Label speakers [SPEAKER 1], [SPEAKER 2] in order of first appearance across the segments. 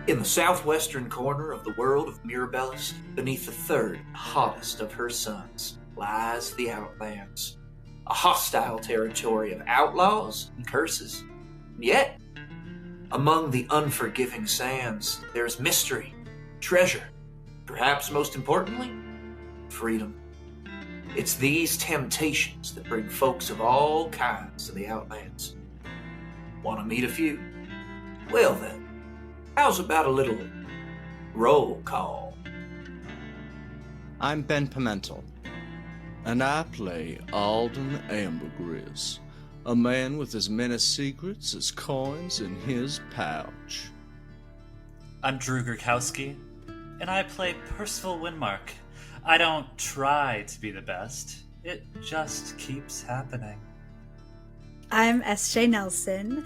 [SPEAKER 1] In the southwestern corner of the world of Mirabellis, beneath the third hottest of her suns, lies the Outlands, a hostile territory of outlaws and curses. And yet, among the unforgiving sands, there's mystery, treasure, perhaps most importantly, freedom. It's these temptations that bring folks of all kinds to the Outlands. Want to meet a few? Well then, how's about a little roll call?
[SPEAKER 2] I'm Ben Pimental, and I play Alden Ambergris, a man with as many secrets as coins in his pouch.
[SPEAKER 3] I'm Gurkowski, and I play Percival Wynnemark. I don't try to be the best, it just keeps happening.
[SPEAKER 4] I'm S.J. Nelson,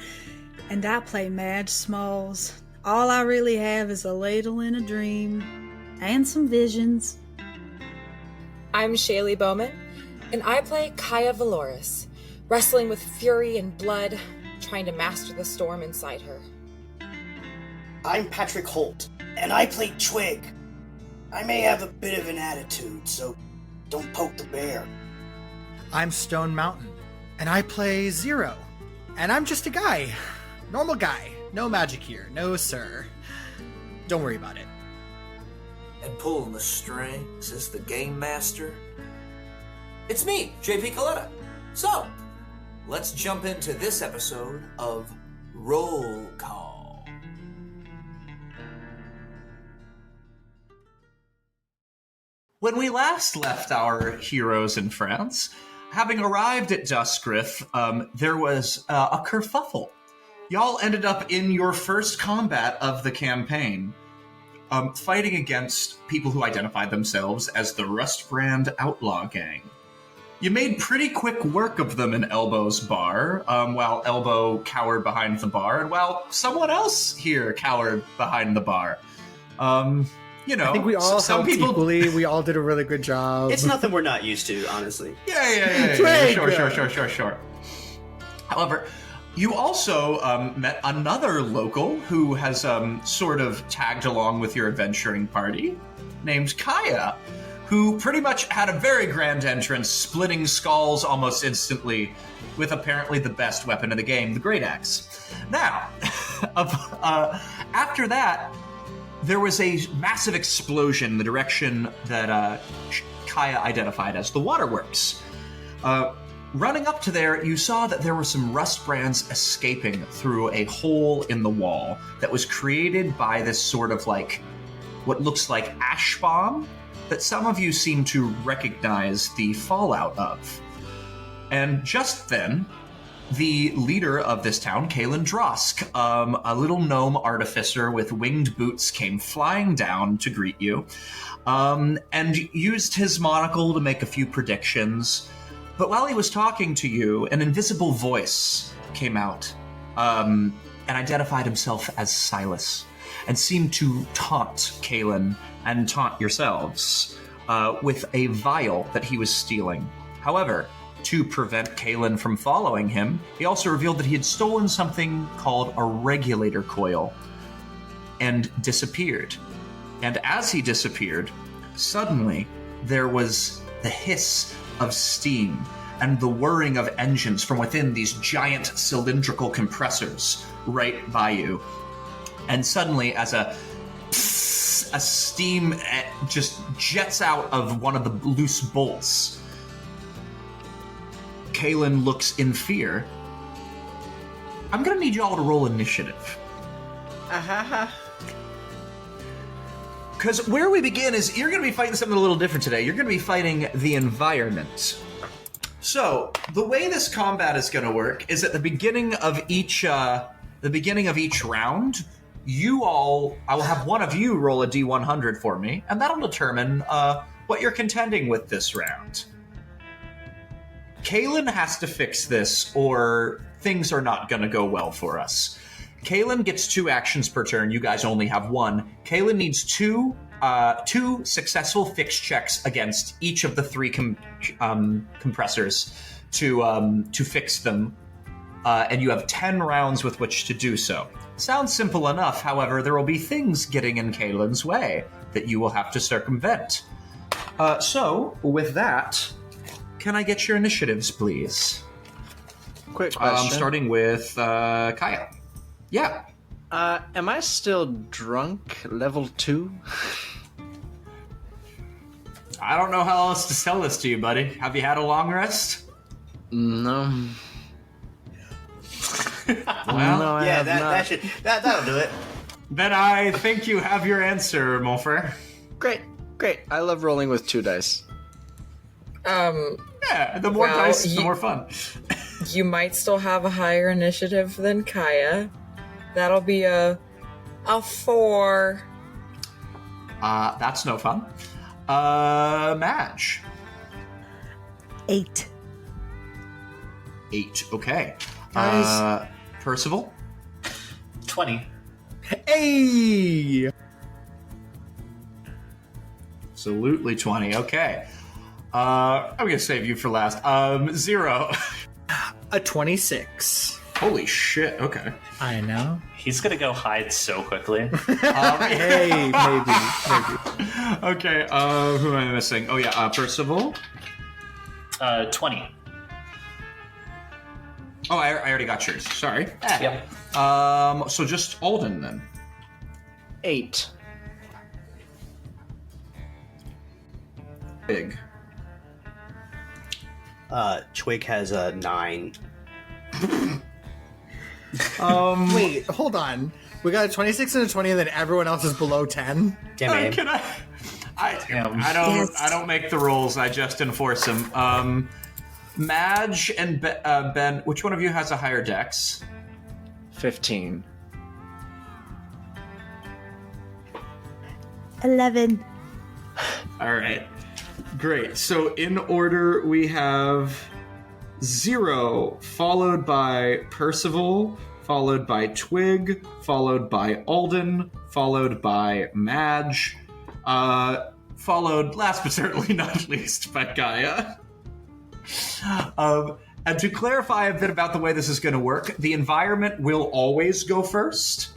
[SPEAKER 4] and I play Madge Smalls. All I really have is a ladle and a dream, and some visions.
[SPEAKER 5] I'm Shaylee Bowman, and I play Kaia Vaeloris, wrestling with fury and blood, trying to master the storm inside her.
[SPEAKER 6] I'm Patrick Holt, and I play Twig. I may have a bit of an attitude, so don't poke the bear.
[SPEAKER 7] I'm Stone Mountain, and I play Zero. And I'm just a guy. Normal guy. No magic here. No, sir. Don't worry about it.
[SPEAKER 1] And pulling the strings is the game master. It's me, JP Coletta. So, let's jump into this episode of Roll Call. When we last left our heroes in France, having arrived at Duskreth, there was a kerfuffle. Y'all ended up in your first combat of the campaign, fighting against people who identified themselves as the Rustbrand Outlaw Gang. You made pretty quick work of them in Elbow's bar, while Elbow cowered behind the bar, and while someone else here cowered behind the bar. You know,
[SPEAKER 7] I think we all
[SPEAKER 1] some
[SPEAKER 7] helped
[SPEAKER 1] people
[SPEAKER 7] equally. We all did a really good job.
[SPEAKER 6] It's nothing we're not used to, honestly.
[SPEAKER 1] Yeah. Sure. However, you also met another local who has sort of tagged along with your adventuring party, named Kaia, who pretty much had a very grand entrance, splitting skulls almost instantly with apparently the best weapon in the game, the Great Axe. Now, after that, there was a massive explosion in the direction that Kaia identified as the Waterworks. Running up to there, you saw that there were some Rustbrands escaping through a hole in the wall that was created by this sort of like, what looks like ash bomb that some of you seem to recognize the fallout of. And just then, the leader of this town, Caelen Drosk, a little gnome artificer with winged boots, came flying down to greet you, and used his monocle to make a few predictions. But while he was talking to you, an invisible voice came out and identified himself as Silas, and seemed to taunt Caelen and taunt yourselves with a vial that he was stealing. However, to prevent Caelen from following him, he also revealed that he had stolen something called a regulator coil and disappeared. And as he disappeared, suddenly there was the hiss of steam and the whirring of engines from within these giant cylindrical compressors right by you. And suddenly, as a steam just jets out of one of the loose bolts, Caelen looks in fear. I'm gonna need y'all to roll initiative. Because where we begin is you're gonna be fighting something a little different today. You're gonna be fighting the environment. So the way this combat is gonna work is at the beginning of each round, I will have one of you roll a D100 for me, and that'll determine what you're contending with this round. Caelen has to fix this, or things are not going to go well for us. Caelen gets 2 actions per turn. You guys only have 1. Caelen needs two successful fix checks against each of the 3 compressors to fix them. and you have 10 rounds with which to do so. Sounds simple enough, however, there will be things getting in Caelen's way that you will have to circumvent. So, with that, can I get your initiatives, please?
[SPEAKER 2] Quick question.
[SPEAKER 1] Starting with Kaia. Yeah.
[SPEAKER 2] Am I still drunk level 2?
[SPEAKER 1] I don't know how else to tell this to you, buddy. Have you had a long rest?
[SPEAKER 2] No.
[SPEAKER 1] Well,
[SPEAKER 2] no, I
[SPEAKER 8] Yeah,
[SPEAKER 2] have not.
[SPEAKER 8] that'll do it.
[SPEAKER 1] then I think you have your answer, Mulfer.
[SPEAKER 2] Great. I love rolling with 2 dice.
[SPEAKER 1] Yeah, the more
[SPEAKER 5] Well,
[SPEAKER 1] dice, the more fun.
[SPEAKER 5] You might still have a higher initiative than Kaia. That'll be a 4.
[SPEAKER 1] That's no fun. Madge.
[SPEAKER 4] 8.
[SPEAKER 1] 8, okay.
[SPEAKER 7] Guys.
[SPEAKER 1] Percival.
[SPEAKER 3] 20.
[SPEAKER 7] Hey!
[SPEAKER 1] Absolutely 20, okay. I'm gonna save you for last. 0.
[SPEAKER 7] A 26.
[SPEAKER 1] Holy shit, okay.
[SPEAKER 7] I know.
[SPEAKER 3] He's gonna go hide so quickly.
[SPEAKER 7] Hey, maybe.
[SPEAKER 1] Okay, who am I missing? Oh yeah, Percival.
[SPEAKER 3] 20.
[SPEAKER 1] Oh, I already got yours. Sorry.
[SPEAKER 3] Yep.
[SPEAKER 1] So just Alden then.
[SPEAKER 2] 8.
[SPEAKER 1] Big.
[SPEAKER 8] Twig has a 9.
[SPEAKER 7] Wait, hold on. We got a 26 and a 20, and then everyone else is below 10.
[SPEAKER 8] Damn it.
[SPEAKER 1] Can I?
[SPEAKER 3] Damn.
[SPEAKER 1] I don't make the rules. I just enforce them. Madge and Ben, which one of you has a higher dex?
[SPEAKER 2] 15.
[SPEAKER 4] 11.
[SPEAKER 1] All right. Great. So in order, we have 0, followed by Percival, followed by Twig, followed by Alden, followed by Madge, followed, last but certainly not least, by Kaia. And to clarify a bit about the way this is going to work, the environment will always go first,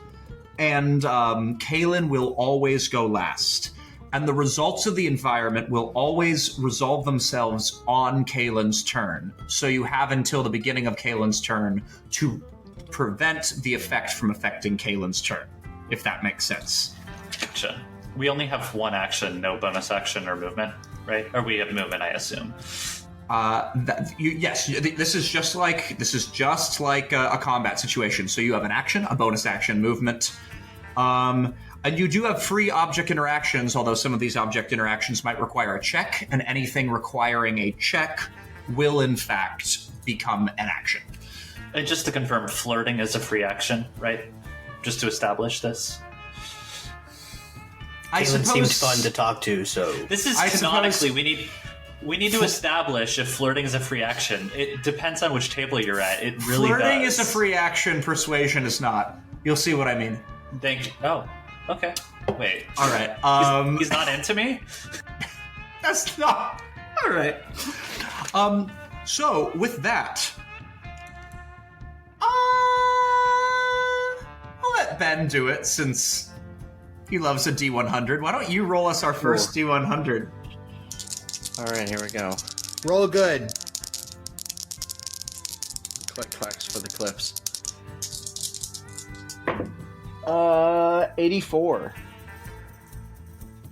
[SPEAKER 1] and Caelen will always go last. And the results of the environment will always resolve themselves on Caelen's turn. So you have until the beginning of Caelen's turn to prevent the effect from affecting Caelen's turn, if that makes sense.
[SPEAKER 3] Gotcha. We only have one action, no bonus action or movement, right? Or we have movement, I assume.
[SPEAKER 1] Yes, this is just like a combat situation. So you have an action, a bonus action, movement. And you do have free object interactions, although some of these object interactions might require a check, and anything requiring a check will, in fact, become an action.
[SPEAKER 3] And just to confirm, flirting is a free action, right? Just to establish this.
[SPEAKER 8] Caelen seems fun to talk to, so...
[SPEAKER 3] This is canonically, we need to establish if flirting is a free action. It depends on which table you're at. It really
[SPEAKER 1] Flirting
[SPEAKER 3] does.
[SPEAKER 1] is a free action, persuasion is not. You'll see what I mean.
[SPEAKER 3] Thank you. Oh, okay. Wait.
[SPEAKER 1] All right.
[SPEAKER 3] He's not into me?
[SPEAKER 1] That's not... All right. So, with that... I'll let Ben do it, since he loves a D100. Why don't you roll us our first D100?
[SPEAKER 2] Alright, here we go.
[SPEAKER 7] Roll good.
[SPEAKER 2] Click clacks for the clips. 84.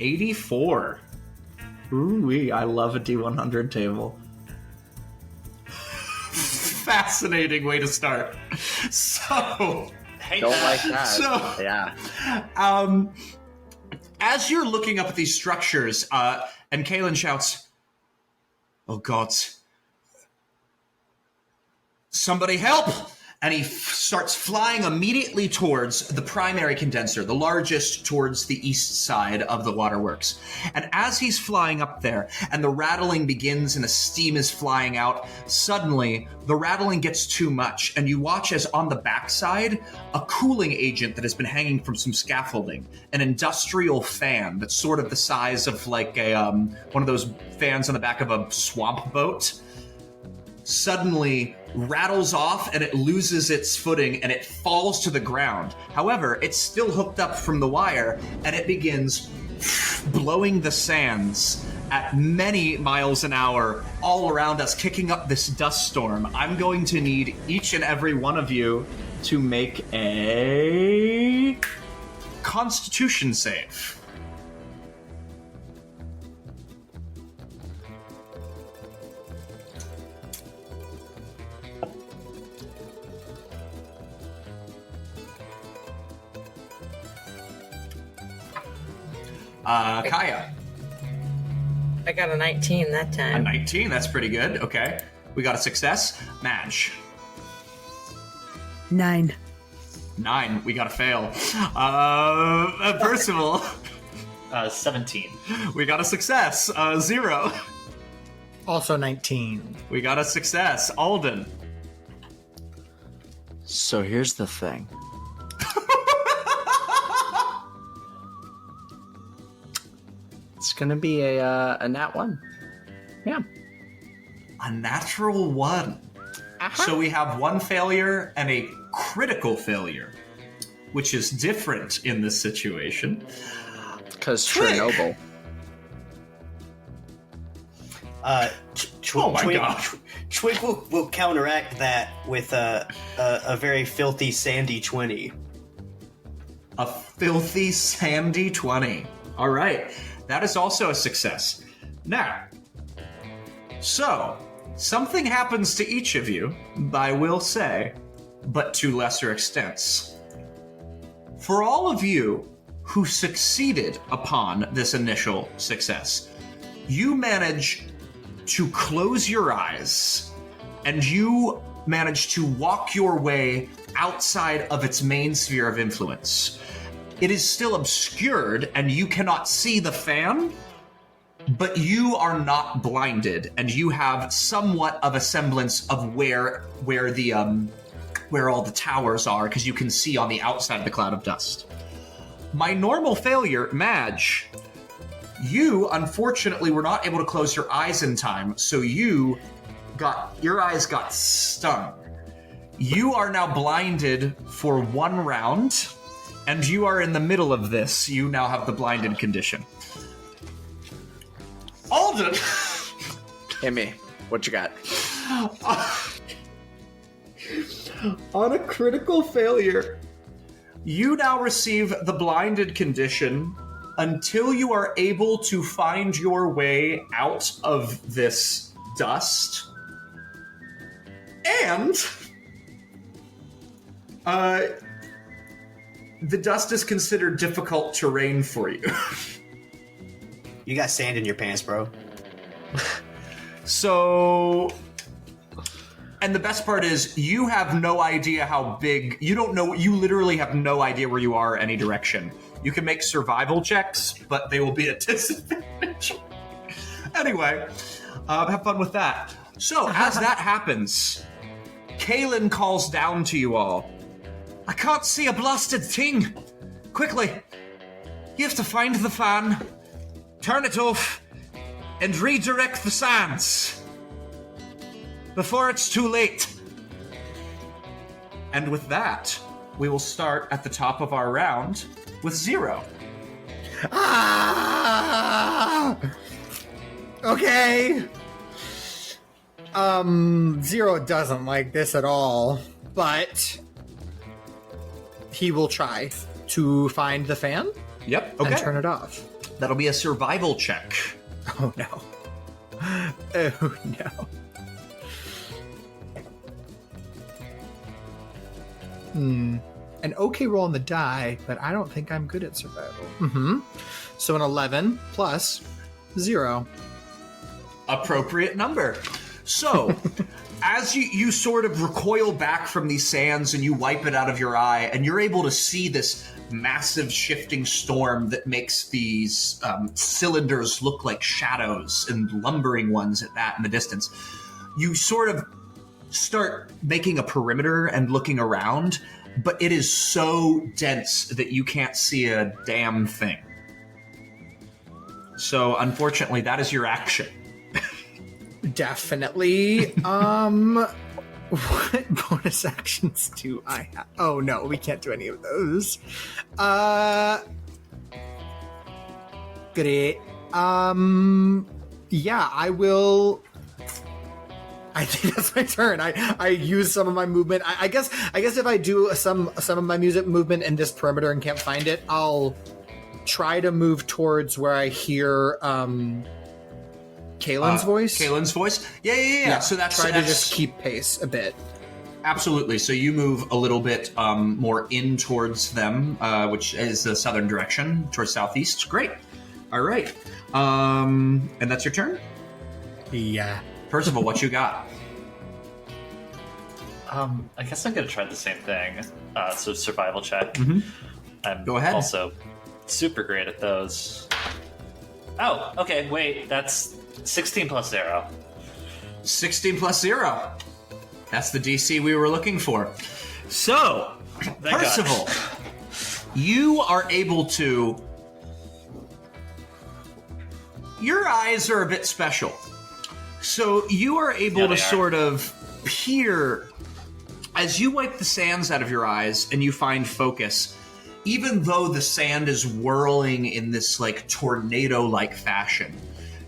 [SPEAKER 1] 84. Ooh-wee, I love a D100 table. Fascinating way to start. So...
[SPEAKER 3] Hey,
[SPEAKER 2] Don't like that.
[SPEAKER 1] So-
[SPEAKER 2] yeah.
[SPEAKER 1] As you're looking up at these structures, and Caelen shouts, "Oh God! Somebody help!" And he starts flying immediately towards the primary condenser, the largest towards the east side of the Waterworks. And as he's flying up there, and the rattling begins and the steam is flying out, suddenly the rattling gets too much, and you watch as on the backside, a cooling agent that has been hanging from some scaffolding, an industrial fan that's sort of the size of like a one of those fans on the back of a swamp boat, suddenly rattles off and it loses its footing and it falls to the ground. However, it's still hooked up from the wire and it begins blowing the sands at many miles an hour all around us, kicking up this dust storm. I'm going to need each and every one of you to make a Constitution save. Kaia.
[SPEAKER 9] I got a 19 that
[SPEAKER 1] A
[SPEAKER 9] time.
[SPEAKER 1] 19, that's pretty good. Okay. We got a success. Madge.
[SPEAKER 4] 9.
[SPEAKER 1] 9, we got a fail. Percival.
[SPEAKER 3] 17.
[SPEAKER 1] We got a success. 0.
[SPEAKER 7] Also 19.
[SPEAKER 1] We got a success. Alden.
[SPEAKER 2] So here's the thing. It's gonna be a nat 1. Yeah.
[SPEAKER 1] A natural 1. So we have one failure and a critical failure, which is different in this situation.
[SPEAKER 2] Because
[SPEAKER 1] Twig.
[SPEAKER 2] Chernobyl.
[SPEAKER 1] Oh my God.
[SPEAKER 8] Twig will counteract that with a very filthy sandy 20.
[SPEAKER 1] A filthy sandy 20. All right. That is also a success. Now, so, something happens to each of you, I will say, but to lesser extents. For all of you who succeeded upon this initial success, you manage to close your eyes and you manage to walk your way outside of its main sphere of influence. It is still obscured and you cannot see the fan, but you are not blinded and you have somewhat of a semblance of where all the towers are, because you can see on the outside of the cloud of dust. My normal failure, Madge, you unfortunately were not able to close your eyes in time, so your eyes got stung. You are now blinded for 1 round, and you are in the middle of this. You now have the blinded condition. Alden!
[SPEAKER 2] Hit me. What you got?
[SPEAKER 1] On a critical failure, you now receive the blinded condition until you are able to find your way out of this dust. And the dust is considered difficult terrain for you.
[SPEAKER 8] You got sand in your pants, bro.
[SPEAKER 1] So, and the best part is you have no idea how big, you literally have no idea where you are any direction. You can make survival checks, but they will be at disadvantage. Anyway, have fun with that. So, as that happens, Caelen calls down to you all. I can't see a blasted thing. Quickly, you have to find the fan, turn it off, and redirect the sands before it's too late. And with that, we will start at the top of our round with 0.
[SPEAKER 7] Ah! Okay. 0 doesn't like this at all, but he will try to find the fan
[SPEAKER 1] Yep, okay.
[SPEAKER 7] and turn it off.
[SPEAKER 1] That'll be a survival check.
[SPEAKER 7] Oh no. Oh no. An okay roll on the die, but I don't think I'm good at survival. So an 11 plus 0.
[SPEAKER 1] Appropriate number. So, as you sort of recoil back from these sands and you wipe it out of your eye, and you're able to see this massive shifting storm that makes these cylinders look like shadows and lumbering ones at that in the distance, you sort of start making a perimeter and looking around, but it is so dense that you can't see a damn thing. So, unfortunately, that is your action.
[SPEAKER 7] Definitely. What bonus actions do I have? Oh no, we can't do any of those. Great. Yeah, I will. I think that's my turn. I use some of my movement. I guess if I do some of my music movement in this perimeter and can't find it, I'll try to move towards where I hear Caelen's voice.
[SPEAKER 1] Caelen's voice? Yeah. So that's
[SPEAKER 7] try to just keep pace a bit.
[SPEAKER 1] Absolutely. So you move a little bit more in towards them, which is the southern direction, towards southeast. Great. All right. And that's your turn?
[SPEAKER 7] Yeah.
[SPEAKER 1] Percival, what you got?
[SPEAKER 3] I guess I'm going to try the same thing. So survival check. I'm
[SPEAKER 1] Go ahead.
[SPEAKER 3] Also super great at those. Oh, okay. Wait, that's 16 plus 0.
[SPEAKER 1] 16 plus 0. That's the DC we were looking for. So, Percival, you are able to... Your eyes are a bit special. So you are able to sort of peer... As you wipe the sands out of your eyes and you find focus, even though the sand is whirling in this like tornado-like fashion,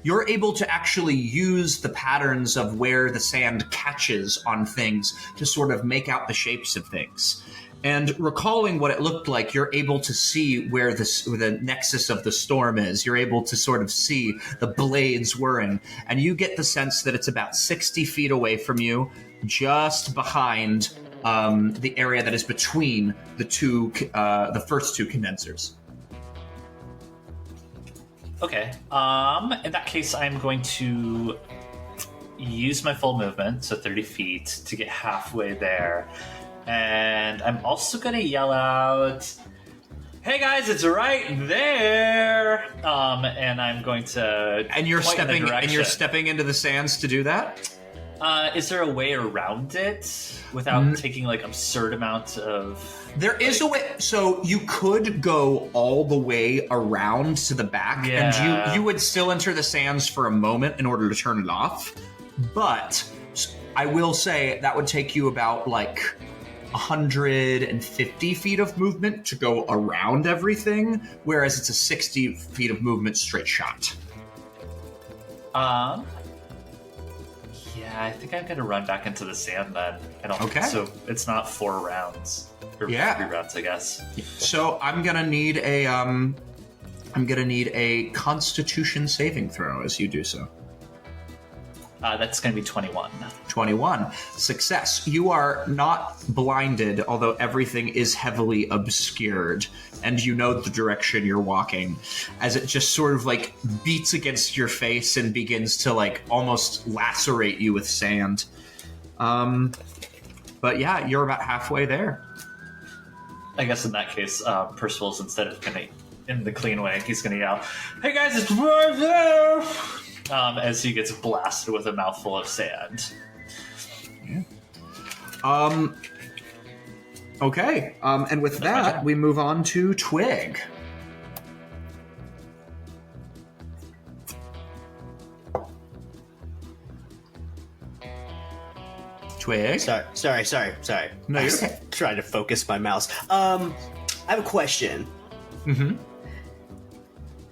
[SPEAKER 1] you're able to actually use the patterns of where the sand catches on things to sort of make out the shapes of things. And recalling what it looked like, you're able to see where the nexus of the storm is. You're able to sort of see the blades whirring. And you get the sense that it's about 60 feet away from you, just behind the area that is between the first two condensers.
[SPEAKER 3] Okay. In that case, I'm going to use my full movement, so 30 feet, to get halfway there. And I'm also going to yell out, "Hey guys, it's right there!" And I'm going to
[SPEAKER 1] And you're
[SPEAKER 3] point in the
[SPEAKER 1] stepping
[SPEAKER 3] direction.
[SPEAKER 1] and you're stepping into the sands to do that?
[SPEAKER 3] Is there a way around it without taking like absurd amount of...
[SPEAKER 1] There is a way. So you could go all the way around to the back, and you would still enter the sands for a moment in order to turn it off. But I will say that would take you about like 150 feet of movement to go around everything, whereas it's a 60 feet of movement straight shot.
[SPEAKER 3] Yeah, I think I'm gonna run back into the sand then.
[SPEAKER 1] Okay.
[SPEAKER 3] So it's not 4 rounds. Or 3 rounds, I guess.
[SPEAKER 1] So I'm gonna need a Constitution saving throw as you do so.
[SPEAKER 3] That's gonna be 21.
[SPEAKER 1] 21. Success. You are not blinded, although everything is heavily obscured, and you know the direction you're walking, as it just sort of like beats against your face and begins to like almost lacerate you with sand. But yeah, you're about halfway there.
[SPEAKER 3] I guess in that case, Percival's, instead of gonna, in the clean way, he's gonna yell, "Hey guys, it's right there!" As he gets blasted with a mouthful of sand.
[SPEAKER 1] Yeah. Okay. And with that, we move on to Twig. Twig?
[SPEAKER 8] Sorry.
[SPEAKER 1] No, you're okay.
[SPEAKER 8] Trying to focus my mouse. I have a question.
[SPEAKER 1] Mm-hmm.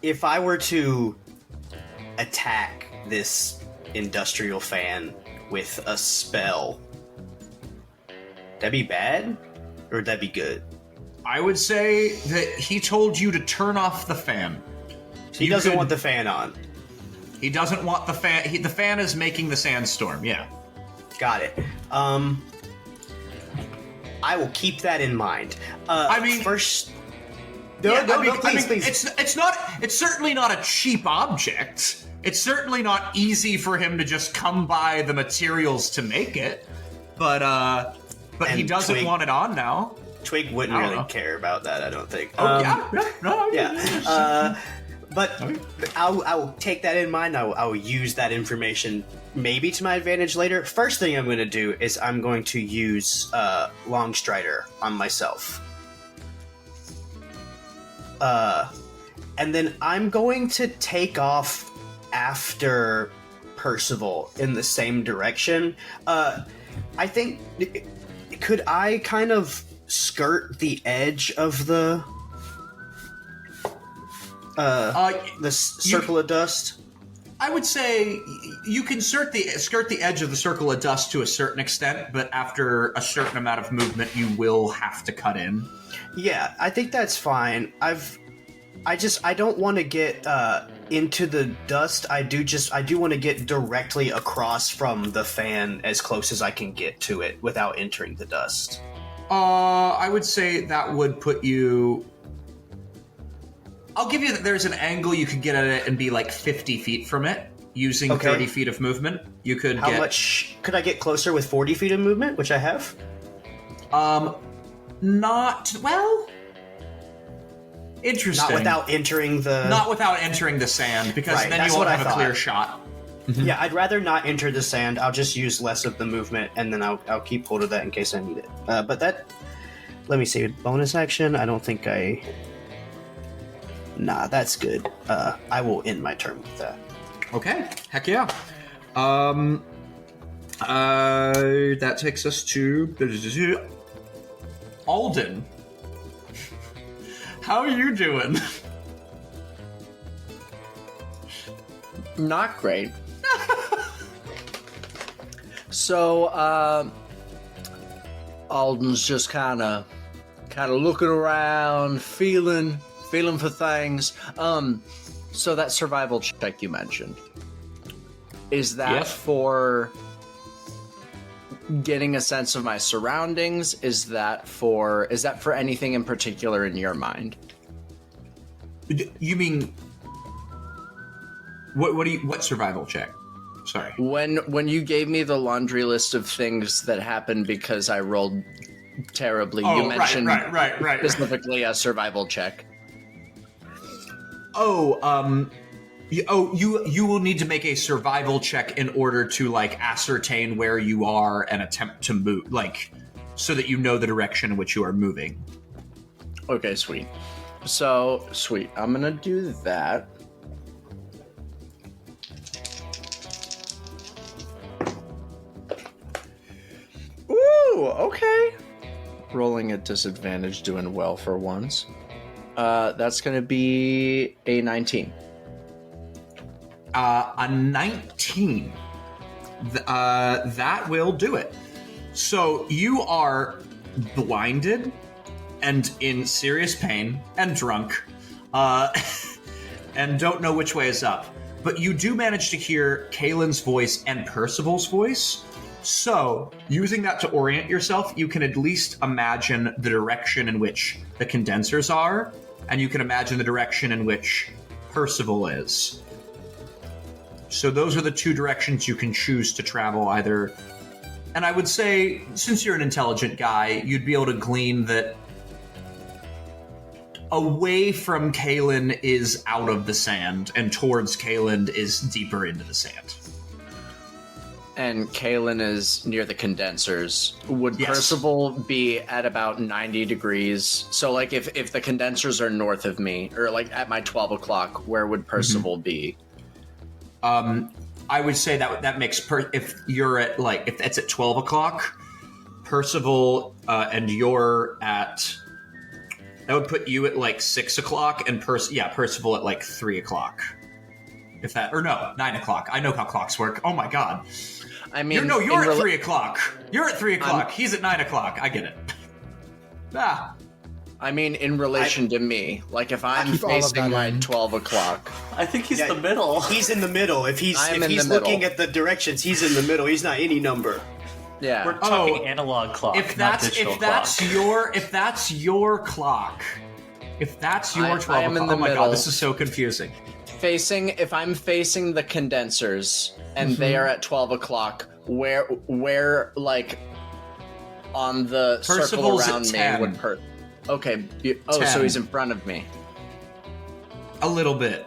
[SPEAKER 8] If I were to attack this industrial fan with a spell, that'd be bad? Or would that be good?
[SPEAKER 1] I would say that he told you to turn off the fan.
[SPEAKER 8] He doesn't want the fan on.
[SPEAKER 1] He doesn't want the fan. The fan is making the sandstorm, yeah.
[SPEAKER 8] Got it. I will keep that in mind. First... Please.
[SPEAKER 1] It's certainly not a cheap object. It's certainly not easy for him to just come by the materials to make it. But he doesn't
[SPEAKER 8] Twig,
[SPEAKER 1] want it on now.
[SPEAKER 8] Twig wouldn't really care about that, I don't think. But I will take that in mind. I will use that information maybe to my advantage later. First thing I'm going to do is I'm going to use Longstrider on myself. And then I'm going to take off after Percival in the same direction. I think, could I kind of skirt the edge of the circle of dust?
[SPEAKER 1] I would say you can skirt the edge of the circle of dust to a certain extent, but after a certain amount of movement, you will have to cut in.
[SPEAKER 8] Yeah, I think that's fine. I don't want to get into the dust. I do want to get directly across from the fan as close as I can get to it without entering the dust.
[SPEAKER 1] I would say that would put you... I'll give you that there's an angle you could get at it and be like 50 feet from it using 30 feet of movement. You could
[SPEAKER 8] How much could I get closer with 40 feet of movement, which I have?
[SPEAKER 1] Not... Well... Interesting.
[SPEAKER 8] Not without entering the
[SPEAKER 1] sand, because
[SPEAKER 8] right,
[SPEAKER 1] then you won't have a clear shot.
[SPEAKER 8] Yeah, I'd rather not enter the sand. I'll just use less of the movement, and then I'll keep hold of that in case I need it. But that... Let me see. Bonus action? I don't think I... Nah, that's good. I will end my turn with that.
[SPEAKER 1] Okay. Heck yeah. That takes us to... Alden. How are you doing?
[SPEAKER 2] Not great. So, Alden's just kind of looking around, feeling for things. So that survival check you mentioned, is that for getting a sense of my surroundings? Is that for anything in particular in your mind?
[SPEAKER 1] You mean what survival check? Sorry.
[SPEAKER 2] When you gave me the laundry list of things that happened because I rolled terribly, you mentioned
[SPEAKER 1] right.
[SPEAKER 2] specifically a survival check.
[SPEAKER 1] You will need to make a survival check in order to ascertain where you are and attempt to move, so that you know the direction in which you are moving.
[SPEAKER 2] Okay, sweet. So, sweet. I'm gonna do that. Ooh, okay. Rolling at disadvantage, doing well for once. That's gonna be a 19.
[SPEAKER 1] A 19. That will do it. So you are blinded and in serious pain and drunk, and don't know which way is up. But you do manage to hear Caelen's voice and Percival's voice. So, using that to orient yourself, you can at least imagine the direction in which the condensers are, and you can imagine the direction in which Percival is. So those are the two directions you can choose to travel either. And I would say, since you're an intelligent guy, you'd be able to glean that away from Caelen is out of the sand, and towards Caelen is deeper into the sand.
[SPEAKER 2] And Caelen is near the condensers. Would
[SPEAKER 1] Yes.
[SPEAKER 2] Percival be at about 90 degrees? So, if the condensers are north of me, or at my 12 o'clock, where would Percival be?
[SPEAKER 1] I would say that makes if you're at if it's at 12 o'clock, Percival and you're at, that would put you at 6 o'clock, and Percival at 3 o'clock. If that, or no, 9 o'clock. I know how clocks work. Oh my god.
[SPEAKER 2] I mean,
[SPEAKER 1] you're at 3 o'clock. You're at 3 o'clock. He's at 9 o'clock. I get it.
[SPEAKER 2] I mean, in relation to me, if I'm
[SPEAKER 7] keep all of
[SPEAKER 2] facing
[SPEAKER 7] that
[SPEAKER 2] my
[SPEAKER 7] in.
[SPEAKER 2] 12 o'clock.
[SPEAKER 3] I think he's the middle.
[SPEAKER 8] He's in the middle. If he's
[SPEAKER 2] I'm in the
[SPEAKER 8] looking
[SPEAKER 2] middle.
[SPEAKER 8] at the directions, he's in the middle. He's not any number.
[SPEAKER 2] Yeah.
[SPEAKER 3] We're talking analog clock,
[SPEAKER 1] If
[SPEAKER 3] not
[SPEAKER 1] that's
[SPEAKER 3] digital
[SPEAKER 1] your
[SPEAKER 3] clock.
[SPEAKER 1] if that's your clock, if that's your 12
[SPEAKER 2] I am in
[SPEAKER 1] o'clock.
[SPEAKER 2] the
[SPEAKER 1] Oh my
[SPEAKER 2] middle.
[SPEAKER 1] god, this is so confusing.
[SPEAKER 2] If I'm facing the condensers and they are at 12 o'clock, where on the
[SPEAKER 1] Percival's
[SPEAKER 2] circle
[SPEAKER 1] at
[SPEAKER 2] around
[SPEAKER 1] 10.
[SPEAKER 2] me would Okay. So
[SPEAKER 1] 10.
[SPEAKER 2] he's in front of me.
[SPEAKER 1] A little bit.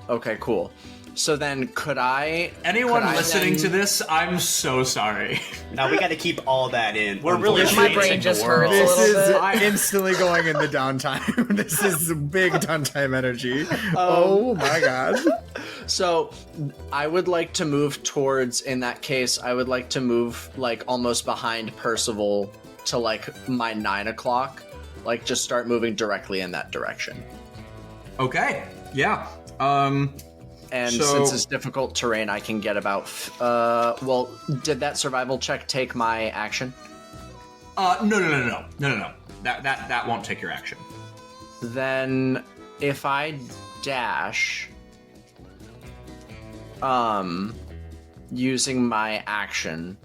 [SPEAKER 2] Okay, cool. So then
[SPEAKER 1] Anyone
[SPEAKER 2] could I
[SPEAKER 1] listening
[SPEAKER 2] then-
[SPEAKER 1] to this, I'm so sorry.
[SPEAKER 8] Now we got to keep all that in.
[SPEAKER 3] We're really
[SPEAKER 5] My
[SPEAKER 3] changing
[SPEAKER 5] brain
[SPEAKER 3] the
[SPEAKER 5] just
[SPEAKER 3] world.
[SPEAKER 5] hurts a
[SPEAKER 7] This
[SPEAKER 5] little
[SPEAKER 7] is
[SPEAKER 5] bit.
[SPEAKER 7] instantly going into downtime. This is big downtime energy. Oh my god.
[SPEAKER 2] So, I would like to move towards, in that case, I would like to move, like, almost behind Percival to, like, my 9 o'clock. Like, just start moving directly in that direction.
[SPEAKER 1] Okay, yeah.
[SPEAKER 2] And since it's difficult terrain, I can get about... well, did that survival check take my action?
[SPEAKER 1] No. That won't take your action.
[SPEAKER 2] Then, if I dash... using my action,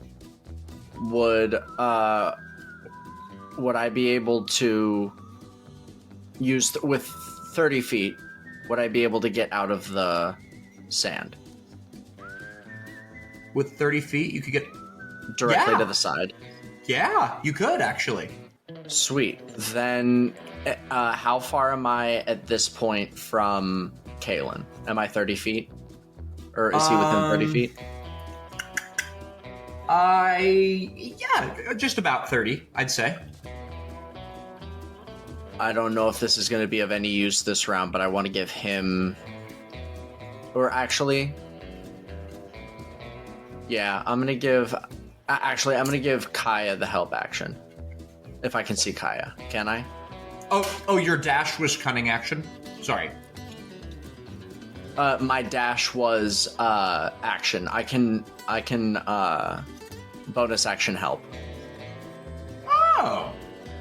[SPEAKER 2] would I be able to use with 30 feet? Would I be able to get out of the sand?
[SPEAKER 1] With 30 feet, you could get
[SPEAKER 2] directly to the side.
[SPEAKER 1] Yeah, you could actually.
[SPEAKER 2] Sweet. Then, how far am I at this point from Caelen? Am I 30 feet? Or is he within 30 feet?
[SPEAKER 1] Yeah, just about 30, I'd say.
[SPEAKER 2] I don't know if this is going to be of any use this round, but I want to give him... Or actually... Yeah, I'm going to give... Actually, I'm going to give Kaia the help action. If I can see Kaia. Can I?
[SPEAKER 1] Oh, your dash was cunning action? Sorry.
[SPEAKER 2] My dash was action. I can bonus action help.
[SPEAKER 1] Oh.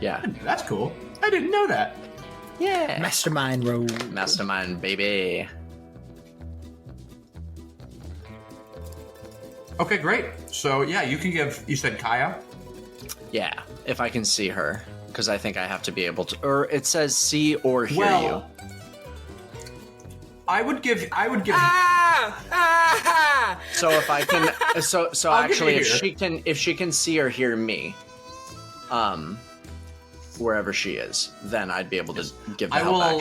[SPEAKER 2] Yeah.
[SPEAKER 1] That's cool. I didn't know that.
[SPEAKER 2] Yeah.
[SPEAKER 7] Mastermind roll.
[SPEAKER 2] Mastermind, baby.
[SPEAKER 1] Okay, great. So, yeah, you can give... You said Kaia?
[SPEAKER 2] Yeah, if I can see her. Because I think I have to be able to... Or it says see or hear you.
[SPEAKER 1] I would give...
[SPEAKER 2] So if I can... So actually, if she can see or hear me, wherever she is, then I'd be able to give the help action.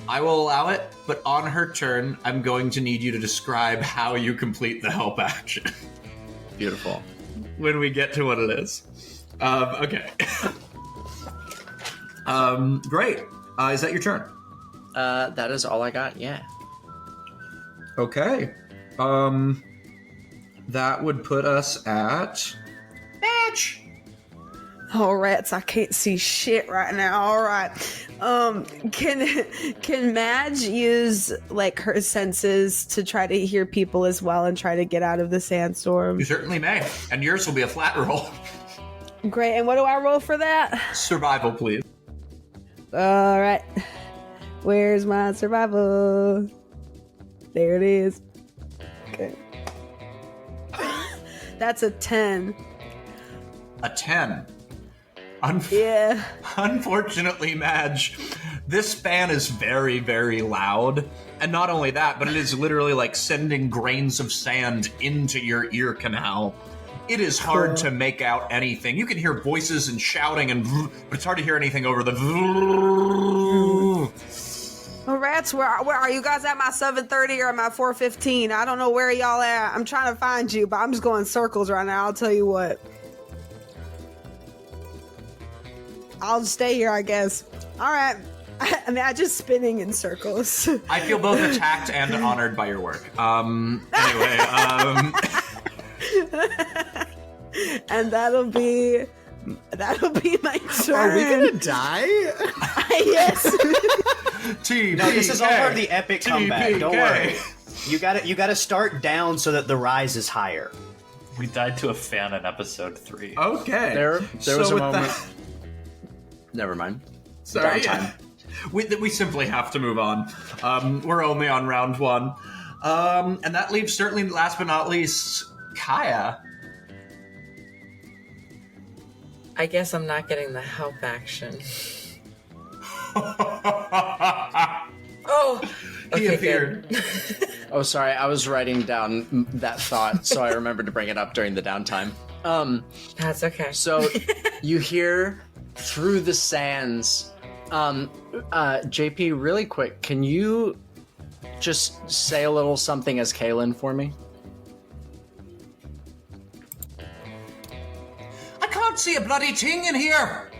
[SPEAKER 1] I will allow it, but on her turn, I'm going to need you to describe how you complete the help action.
[SPEAKER 2] Beautiful.
[SPEAKER 1] When we get to what it is. Okay. Great. Is that your turn?
[SPEAKER 2] That is all I got, yeah.
[SPEAKER 1] Okay. That would put us at... Madge!
[SPEAKER 10] Oh, rats, I can't see shit right now. All right. Can Madge use, like, her senses to try to hear people as well and try to get out of the sandstorm?
[SPEAKER 1] You certainly may. And yours will be a flat roll.
[SPEAKER 10] Great. And what do I roll for that?
[SPEAKER 1] Survival, please.
[SPEAKER 10] All right. Where's my survival? There it is. Okay. That's a 10.
[SPEAKER 1] A 10.
[SPEAKER 10] Yeah.
[SPEAKER 1] Unfortunately, Madge, this fan is very, very loud. And not only that, but it is literally like sending grains of sand into your ear canal. It is hard to make out anything. You can hear voices and shouting, but it's hard to hear anything over the...
[SPEAKER 10] Well, rats, where are you guys at? My 7:30 or my 4:15? I don't know where y'all at. I'm trying to find you, but I'm just going circles right now. I'll tell you what. I'll just stay here, I guess. All right. I mean, I'm just spinning in circles.
[SPEAKER 1] I feel both attacked and honored by your work. Anyway,
[SPEAKER 10] and that'll be my turn.
[SPEAKER 7] Are we gonna die?
[SPEAKER 10] Yes.
[SPEAKER 8] No, this is all part of the epic comeback. Don't worry. You gotta start down so that the rise is higher.
[SPEAKER 3] We died to a fan in episode 3.
[SPEAKER 1] Okay.
[SPEAKER 2] There was a moment... Never mind.
[SPEAKER 1] Sorry.
[SPEAKER 2] Downtime.
[SPEAKER 1] We simply have to move on. We're only on round 1. And that leaves, certainly last but not least, Kaia.
[SPEAKER 9] I guess I'm not getting the help action. Oh!
[SPEAKER 1] He
[SPEAKER 9] Okay,
[SPEAKER 1] appeared.
[SPEAKER 9] good.
[SPEAKER 2] Oh, sorry. I was writing down that thought, so I remembered to bring it up during the downtime.
[SPEAKER 9] That's okay.
[SPEAKER 2] So you hear through the sands. JP, really quick, can you just say a little something as Caelen for me?
[SPEAKER 1] I can't see a bloody thing in here.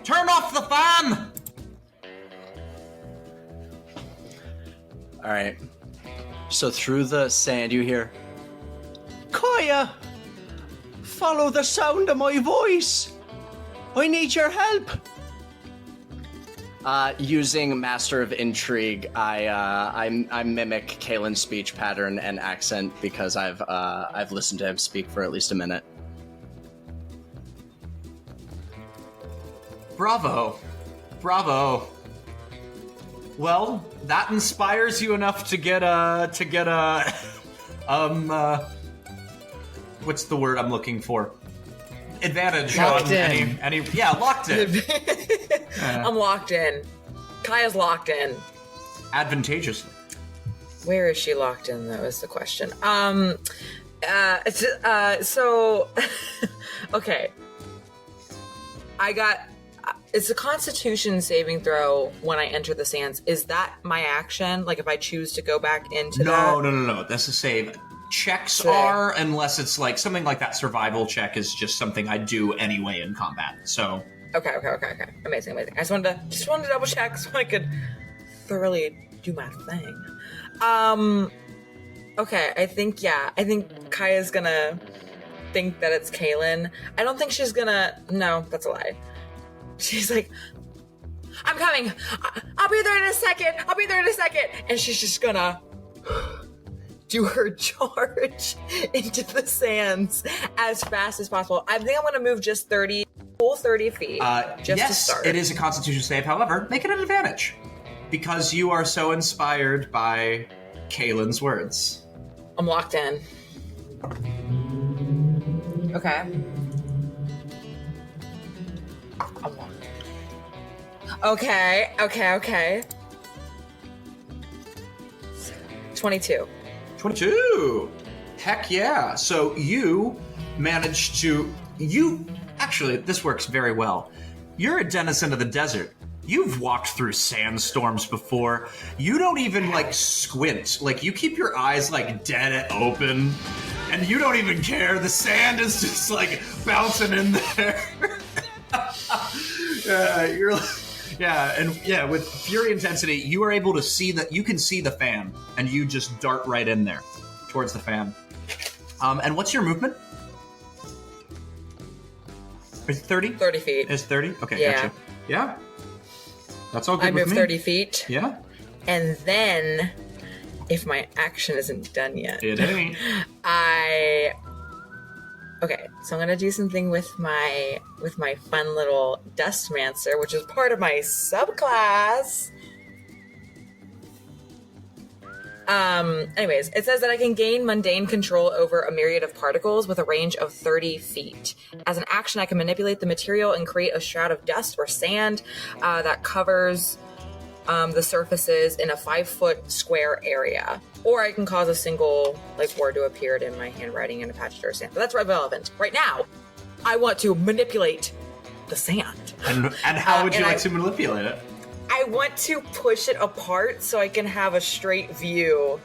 [SPEAKER 1] Turn off the fan.
[SPEAKER 2] All right. So through the sand you hear, Kaia! Follow the sound of my voice! I need your help! Using Master of Intrigue, I mimic Caelen's speech pattern and accent because I've listened to him speak for at least a minute.
[SPEAKER 1] Bravo. Well, that inspires you enough to get what's the word I'm looking for? Advantage
[SPEAKER 7] Locked
[SPEAKER 1] on
[SPEAKER 7] in.
[SPEAKER 1] Locked in.
[SPEAKER 9] I'm locked in. Kaia's locked in.
[SPEAKER 1] Advantageously.
[SPEAKER 9] Where is she locked in, though, is the question. So, okay. It's a Constitution saving throw when I enter the sands. Is that my action? Like, if I choose to go back into that?
[SPEAKER 1] No. That's a save. Checks are, unless it's like something like that survival check is just something I do anyway in combat. So
[SPEAKER 9] Okay. Amazing. I just wanted to double check so I could thoroughly do my thing. Okay, I think Kaia's gonna think that it's Caelen. I don't think she's gonna. No, that's a lie. She's like, I'm coming. I'll be there in a second. And she's just gonna do her charge into the sands as fast as possible. I think I'm gonna move just 30 feet. To start.
[SPEAKER 1] It is a Constitution save. However, make it an advantage because you are so inspired by Caelen's words.
[SPEAKER 9] I'm locked in. Okay. I'm locked in. Okay. 22.
[SPEAKER 1] 22. Heck yeah. So you managed to... Actually, this works very well. You're a denizen of the desert. You've walked through sandstorms before. You don't even, squint. You keep your eyes, dead open. And you don't even care. The sand is just, bouncing in there. With fury intensity, you are able to see that you can see the fan, and you just dart right in there towards the fan. And what's your movement? Is it 30?
[SPEAKER 9] 30 feet.
[SPEAKER 1] It's 30? Okay,
[SPEAKER 9] Yeah.
[SPEAKER 1] gotcha. Yeah. That's all good
[SPEAKER 9] I
[SPEAKER 1] with
[SPEAKER 9] move
[SPEAKER 1] me.
[SPEAKER 9] 30 feet.
[SPEAKER 1] Yeah.
[SPEAKER 9] And then, if my action isn't done yet,
[SPEAKER 1] It ain't.
[SPEAKER 9] Okay, so I'm gonna do something with my fun little Dustmancer, which is part of my subclass. Anyways, it says that I can gain mundane control over a myriad of particles with a range of 30 feet. As an action, I can manipulate the material and create a shroud of dust or sand that covers the surfaces in a 5-foot square area. Or I can cause a single word to appear in my handwriting and attach to sand. But that's relevant. Right now, I want to manipulate the sand.
[SPEAKER 1] And how would you like to manipulate it?
[SPEAKER 9] I want to push it apart so I can have a straight view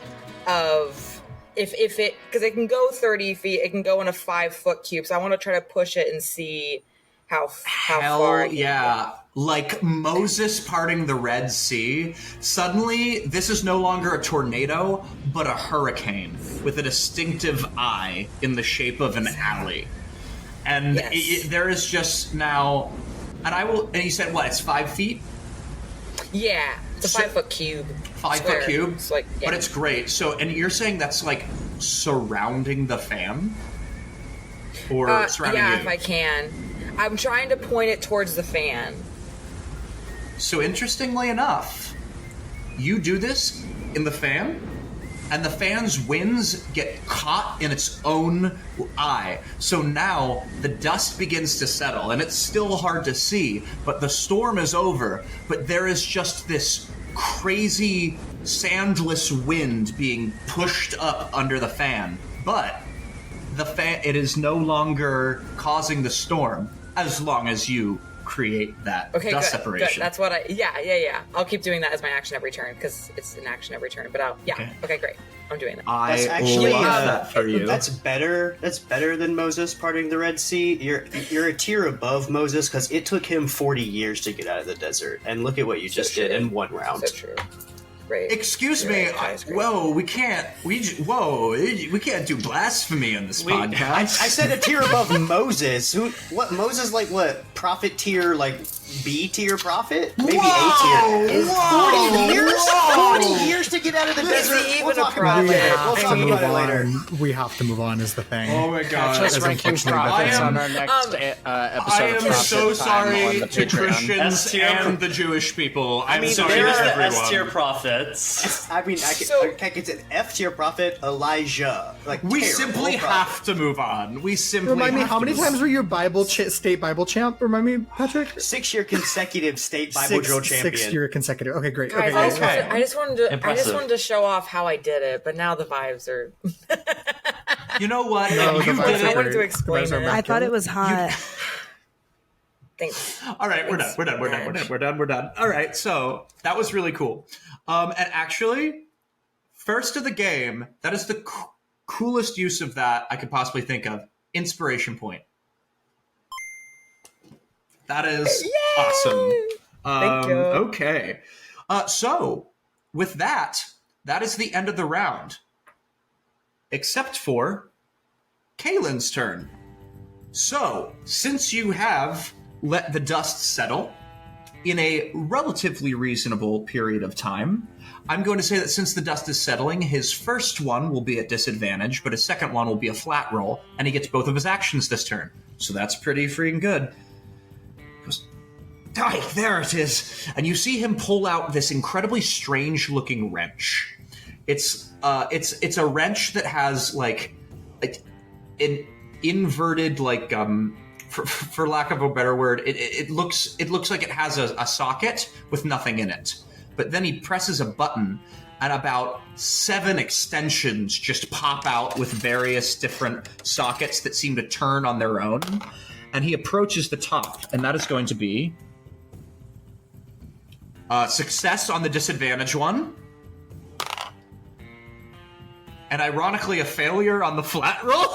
[SPEAKER 9] of if it, because it can go 30 feet, it can go in a 5-foot cube. So I want to try to push it and see how far.
[SPEAKER 1] Yeah. Like Moses parting the Red Sea, suddenly this is no longer a tornado, but a hurricane with a distinctive eye in the shape of an alley. And
[SPEAKER 9] Yes.
[SPEAKER 1] there is just now, and you said what, it's 5 feet?
[SPEAKER 9] Yeah, it's a 5-foot cube.
[SPEAKER 1] 5-foot cube?
[SPEAKER 9] It's
[SPEAKER 1] But it's great. So, and you're saying that's surrounding the fan? Or surrounding you?
[SPEAKER 9] Yeah, if I can. I'm trying to point it towards the fan.
[SPEAKER 1] So interestingly enough, you do this in the fan, and the fan's winds get caught in its own eye. So now the dust begins to settle, and it's still hard to see, but the storm is over, but there is just this crazy sandless wind being pushed up under the fan. But the fan, it is no longer causing the storm, as long as you create that dust separation.
[SPEAKER 9] Good. That's what yeah. I'll keep doing that as my action every turn because it's an action every turn. But okay, great. I'm doing that.
[SPEAKER 8] That's actually
[SPEAKER 1] love that for you.
[SPEAKER 8] That's better. That's better than Moses parting the Red Sea. You're a tier above Moses because it took him 40 years to get out of the desert, and look at what you just did in one round.
[SPEAKER 9] So true. Great.
[SPEAKER 1] Excuse me. Whoa, we can't do blasphemy on this podcast.
[SPEAKER 8] I said a tier above Moses. What Moses like? What prophet tier? Like B tier prophet? Maybe
[SPEAKER 1] Whoa!
[SPEAKER 8] A tier.
[SPEAKER 1] Whoa!
[SPEAKER 8] 40 years?
[SPEAKER 1] Whoa!
[SPEAKER 8] 40 years to get out of the desert.
[SPEAKER 9] even
[SPEAKER 8] We'll
[SPEAKER 9] a
[SPEAKER 8] talk about it
[SPEAKER 9] prophet?
[SPEAKER 8] later. We'll talk about it later.
[SPEAKER 7] We have to move on is the thing.
[SPEAKER 1] Oh my god.
[SPEAKER 2] Just ranking prophets on our next episode
[SPEAKER 1] I
[SPEAKER 2] of
[SPEAKER 1] am
[SPEAKER 2] Prophet
[SPEAKER 1] so
[SPEAKER 2] Time
[SPEAKER 1] sorry
[SPEAKER 2] on the
[SPEAKER 1] to
[SPEAKER 2] Patreon.
[SPEAKER 1] Christians
[SPEAKER 3] S-tier.
[SPEAKER 1] and the Jewish people. I'm
[SPEAKER 8] mean,
[SPEAKER 1] sorry
[SPEAKER 3] There's
[SPEAKER 1] to
[SPEAKER 3] the
[SPEAKER 1] everyone.
[SPEAKER 3] S-tier prophets.
[SPEAKER 8] I mean, I can get an F tier prophet, Elijah. Like
[SPEAKER 1] We
[SPEAKER 8] terrible
[SPEAKER 1] simply
[SPEAKER 8] prophet.
[SPEAKER 1] have to move on. We simply
[SPEAKER 7] Remind me,
[SPEAKER 1] have
[SPEAKER 7] how
[SPEAKER 1] to
[SPEAKER 7] many
[SPEAKER 1] move
[SPEAKER 7] times were you state Bible champ? Remind me, Patrick?
[SPEAKER 8] 6-year consecutive state Bible drill champion.
[SPEAKER 7] 6-year consecutive. Okay, great.
[SPEAKER 9] Guys,
[SPEAKER 7] Okay,
[SPEAKER 9] I just wanted
[SPEAKER 3] Impressive.
[SPEAKER 9] to show off how I did it, but now the vibes are.
[SPEAKER 1] You know what?
[SPEAKER 7] No,
[SPEAKER 1] you
[SPEAKER 7] the
[SPEAKER 1] did
[SPEAKER 7] vibes
[SPEAKER 1] it.
[SPEAKER 9] I
[SPEAKER 7] are
[SPEAKER 9] wanted to
[SPEAKER 7] great.
[SPEAKER 9] explain
[SPEAKER 7] The vibes are
[SPEAKER 9] it.
[SPEAKER 4] I thought it was hot.
[SPEAKER 9] Thanks.
[SPEAKER 1] All right, we're done. All right, so that was really cool. And actually, first of the game, that is the coolest use of that I could possibly think of. Inspiration point. That is awesome.
[SPEAKER 9] Thank you.
[SPEAKER 1] Okay. So, with that, that is the end of the round. Except for Caelen's turn. So, since you have let the dust settle in a relatively reasonable period of time, I'm going to say that since the dust is settling, his first one will be at disadvantage, but his second one will be a flat roll, and he gets both of his actions this turn. So that's pretty freaking good. There it is. And you see him pull out this incredibly strange-looking wrench. It's a wrench that has like an inverted for lack of a better word, it looks like it has a socket with nothing in it. But then he presses a button, and about 7 extensions just pop out with various different sockets that seem to turn on their own. And he approaches the top, and that is going to be success on the disadvantage one. And ironically, a failure on the flat roll.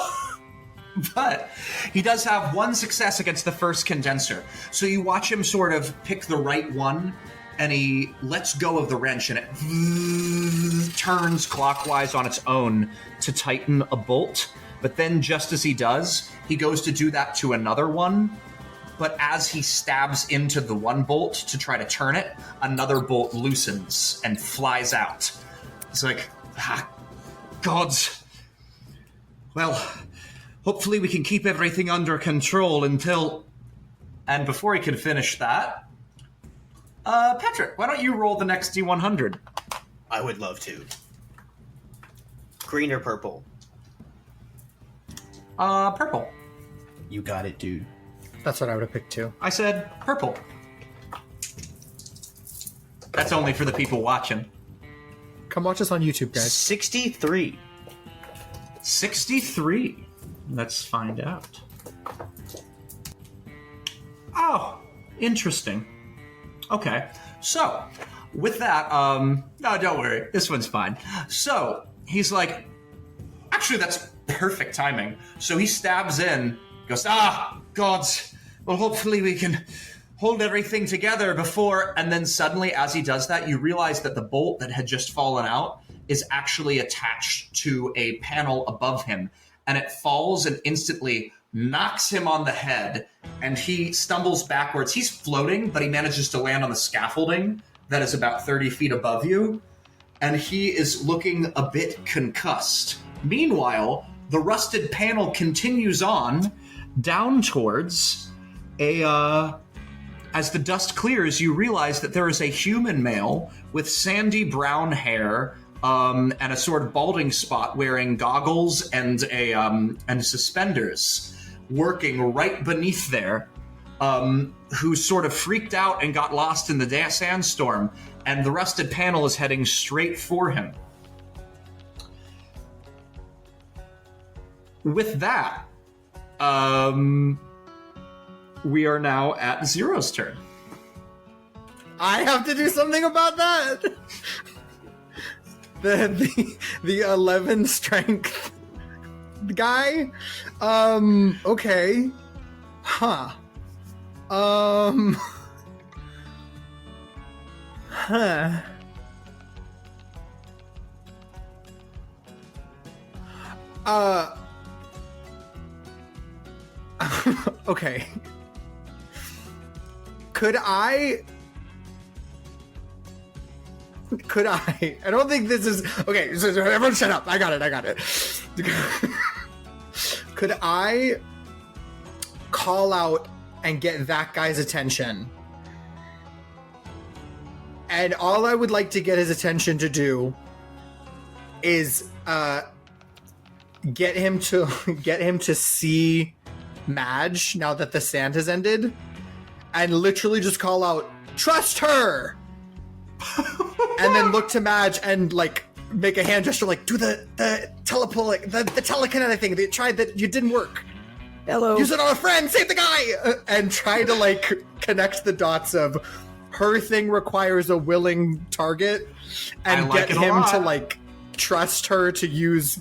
[SPEAKER 1] But he does have 1 success against the first condenser. So you watch him sort of pick the right one, and he lets go of the wrench, and it turns clockwise on its own to tighten a bolt. But then just as he does, he goes to do that to another one. But as he stabs into the one bolt to try to turn it, another bolt loosens and flies out. He's like, gods. Well, hopefully we can keep everything under control until... And before he can finish that, Patrick, why don't you roll the next D100?
[SPEAKER 8] I would love to. Green or purple?
[SPEAKER 1] Purple.
[SPEAKER 8] You got it, dude.
[SPEAKER 7] That's what I would have picked too.
[SPEAKER 1] I said purple. That's only for the people watching.
[SPEAKER 7] Come watch us on YouTube, guys.
[SPEAKER 8] 63.
[SPEAKER 1] 63. Let's find out. Oh, interesting. Okay, so with that, no, don't worry, this one's fine. So he's like, actually, that's perfect timing. So he stabs in, goes, gods. Well, hopefully we can hold everything together before, and then suddenly, as he does that, you realize that the bolt that had just fallen out is actually attached to a panel above him, and it falls and instantly knocks him on the head, and he stumbles backwards. He's floating, but he manages to land on the scaffolding that is about 30 feet above you, and he is looking a bit concussed. Meanwhile, the rusted panel continues on down towards as the dust clears, you realize that there is a human male with sandy brown hair and a sort of balding spot, wearing goggles and suspenders, working right beneath there, who sort of freaked out and got lost in the sandstorm, and the rusted panel is heading straight for him. With that, we are now at Zero's turn.
[SPEAKER 7] I have to do something about that. The 11 strength guy. Okay. Huh. Okay. Could I? I don't think this is... Okay, so everyone shut up. I got it. Could I call out and get that guy's attention? And all I would like to get his attention to do is get him to see Madge now that the sand has ended, and literally just call out, "Trust her!" And then look to Madge and like make a hand gesture, like do the telepole, the telekinetic thing. They tried that, you didn't work.
[SPEAKER 10] Hello.
[SPEAKER 7] Use it on a friend. Save the guy. And try to like connect the dots of her thing requires a willing target, and
[SPEAKER 1] like
[SPEAKER 7] get
[SPEAKER 1] it a
[SPEAKER 7] him
[SPEAKER 1] lot.
[SPEAKER 7] to like trust her to use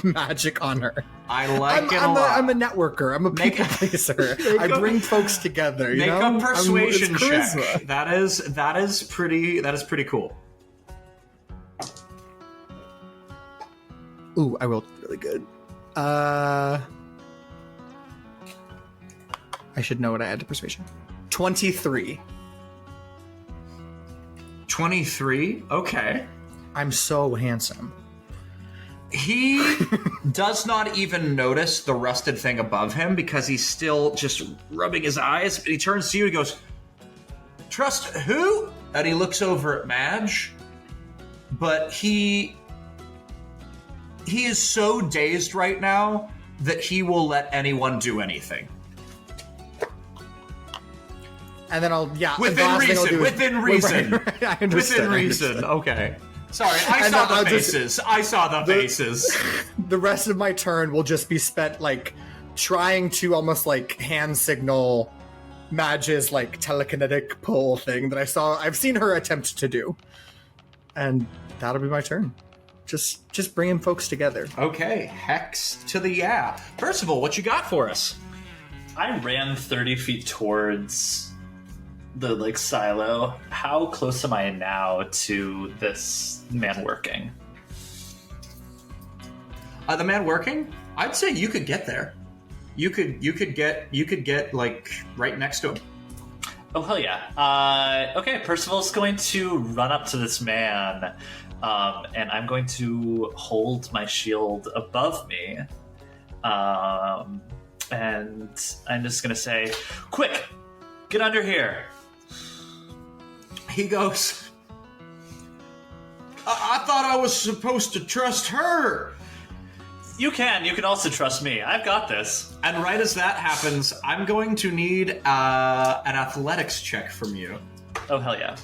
[SPEAKER 7] magic on her.
[SPEAKER 1] I like it a lot.
[SPEAKER 7] I'm a networker. I'm a people pleaser. I bring folks together. You
[SPEAKER 1] Make
[SPEAKER 7] know?
[SPEAKER 1] a persuasion
[SPEAKER 7] It's
[SPEAKER 1] check.
[SPEAKER 7] charisma.
[SPEAKER 1] That is pretty cool.
[SPEAKER 7] Ooh, I rolled really good. I should know what I had to persuasion. 23.
[SPEAKER 1] 23. Okay.
[SPEAKER 7] I'm so handsome.
[SPEAKER 1] He does not even notice the rusted thing above him because he's still just rubbing his eyes. But he turns to you and goes, "Trust who?" And he looks over at Madge. But he is so dazed right now that he will let anyone do anything.
[SPEAKER 7] And then I'll,
[SPEAKER 1] Within reason.
[SPEAKER 7] Right, I understand.
[SPEAKER 1] Within reason. Okay. Sorry, I saw the faces. I saw the faces.
[SPEAKER 7] The rest of my turn will just be spent like trying to almost like hand signal Madge's like telekinetic pull thing that I've seen her attempt to do. And that'll be my turn. Just bringing folks together.
[SPEAKER 1] Okay, hex to the yeah. Percival, what you got for us?
[SPEAKER 3] I ran 30 feet towards the like silo. How close am I now to this man working?
[SPEAKER 1] The man working? I'd say you could get there. You could get like right next to him.
[SPEAKER 3] Oh hell yeah! Okay, Percival's going to run up to this man, and I'm going to hold my shield above me, and I'm just gonna say, "Quick, get under here!"
[SPEAKER 1] He goes, I thought I was supposed to trust her.
[SPEAKER 3] You can also trust me. I've got this.
[SPEAKER 1] And right as that happens, I'm going to need an athletics check from you.
[SPEAKER 3] Oh hell yeah!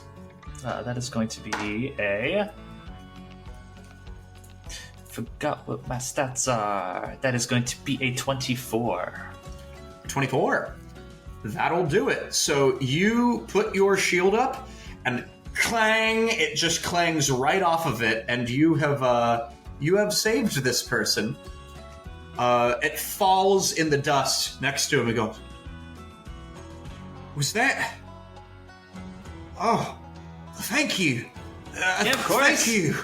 [SPEAKER 3] That is going to be a... Forgot what my stats are. That is going to be a 24.
[SPEAKER 1] 24. That'll do it. So you put your shield up, and clang! It just clangs right off of it, and you have saved this person. It falls in the dust next to him and goes, "Was that? Oh, thank you.
[SPEAKER 3] Yeah, of course.
[SPEAKER 1] Thank you.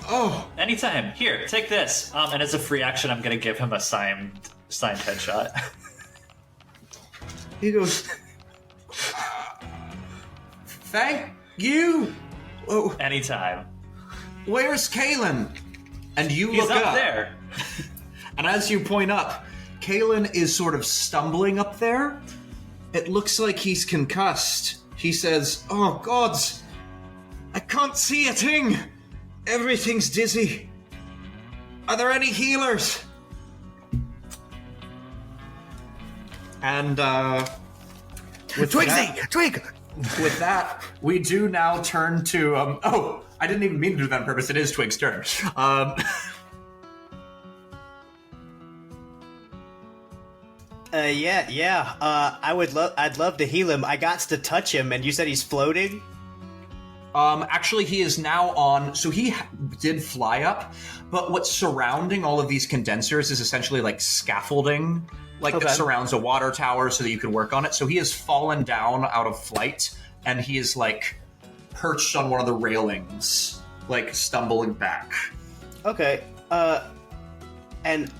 [SPEAKER 1] Oh,
[SPEAKER 3] Anytime. Here, take this. And as a free action, I'm going to give him a signed headshot.
[SPEAKER 1] He goes, thank you. Oh,
[SPEAKER 3] Anytime.
[SPEAKER 1] where's Caelen?" And you
[SPEAKER 3] He's
[SPEAKER 1] look
[SPEAKER 3] up there.
[SPEAKER 1] And as you point up, Caelen is sort of stumbling up there. It looks like he's concussed. He says, "Oh, gods, I can't see a thing. Everything's dizzy. Are there any healers?" And, with
[SPEAKER 7] Twig!
[SPEAKER 1] with that, we do now turn to, oh, I didn't even mean to do that on purpose. It is Twig's turn.
[SPEAKER 8] I'd love to heal him. I got to touch him, and you said he's floating?
[SPEAKER 1] Actually, he is now on, so he did fly up, but what's surrounding all of these condensers is essentially like scaffolding, that surrounds a water tower so that you can work on it. So he has fallen down out of flight, and he is like perched on one of the railings, like stumbling back.
[SPEAKER 8] Okay, And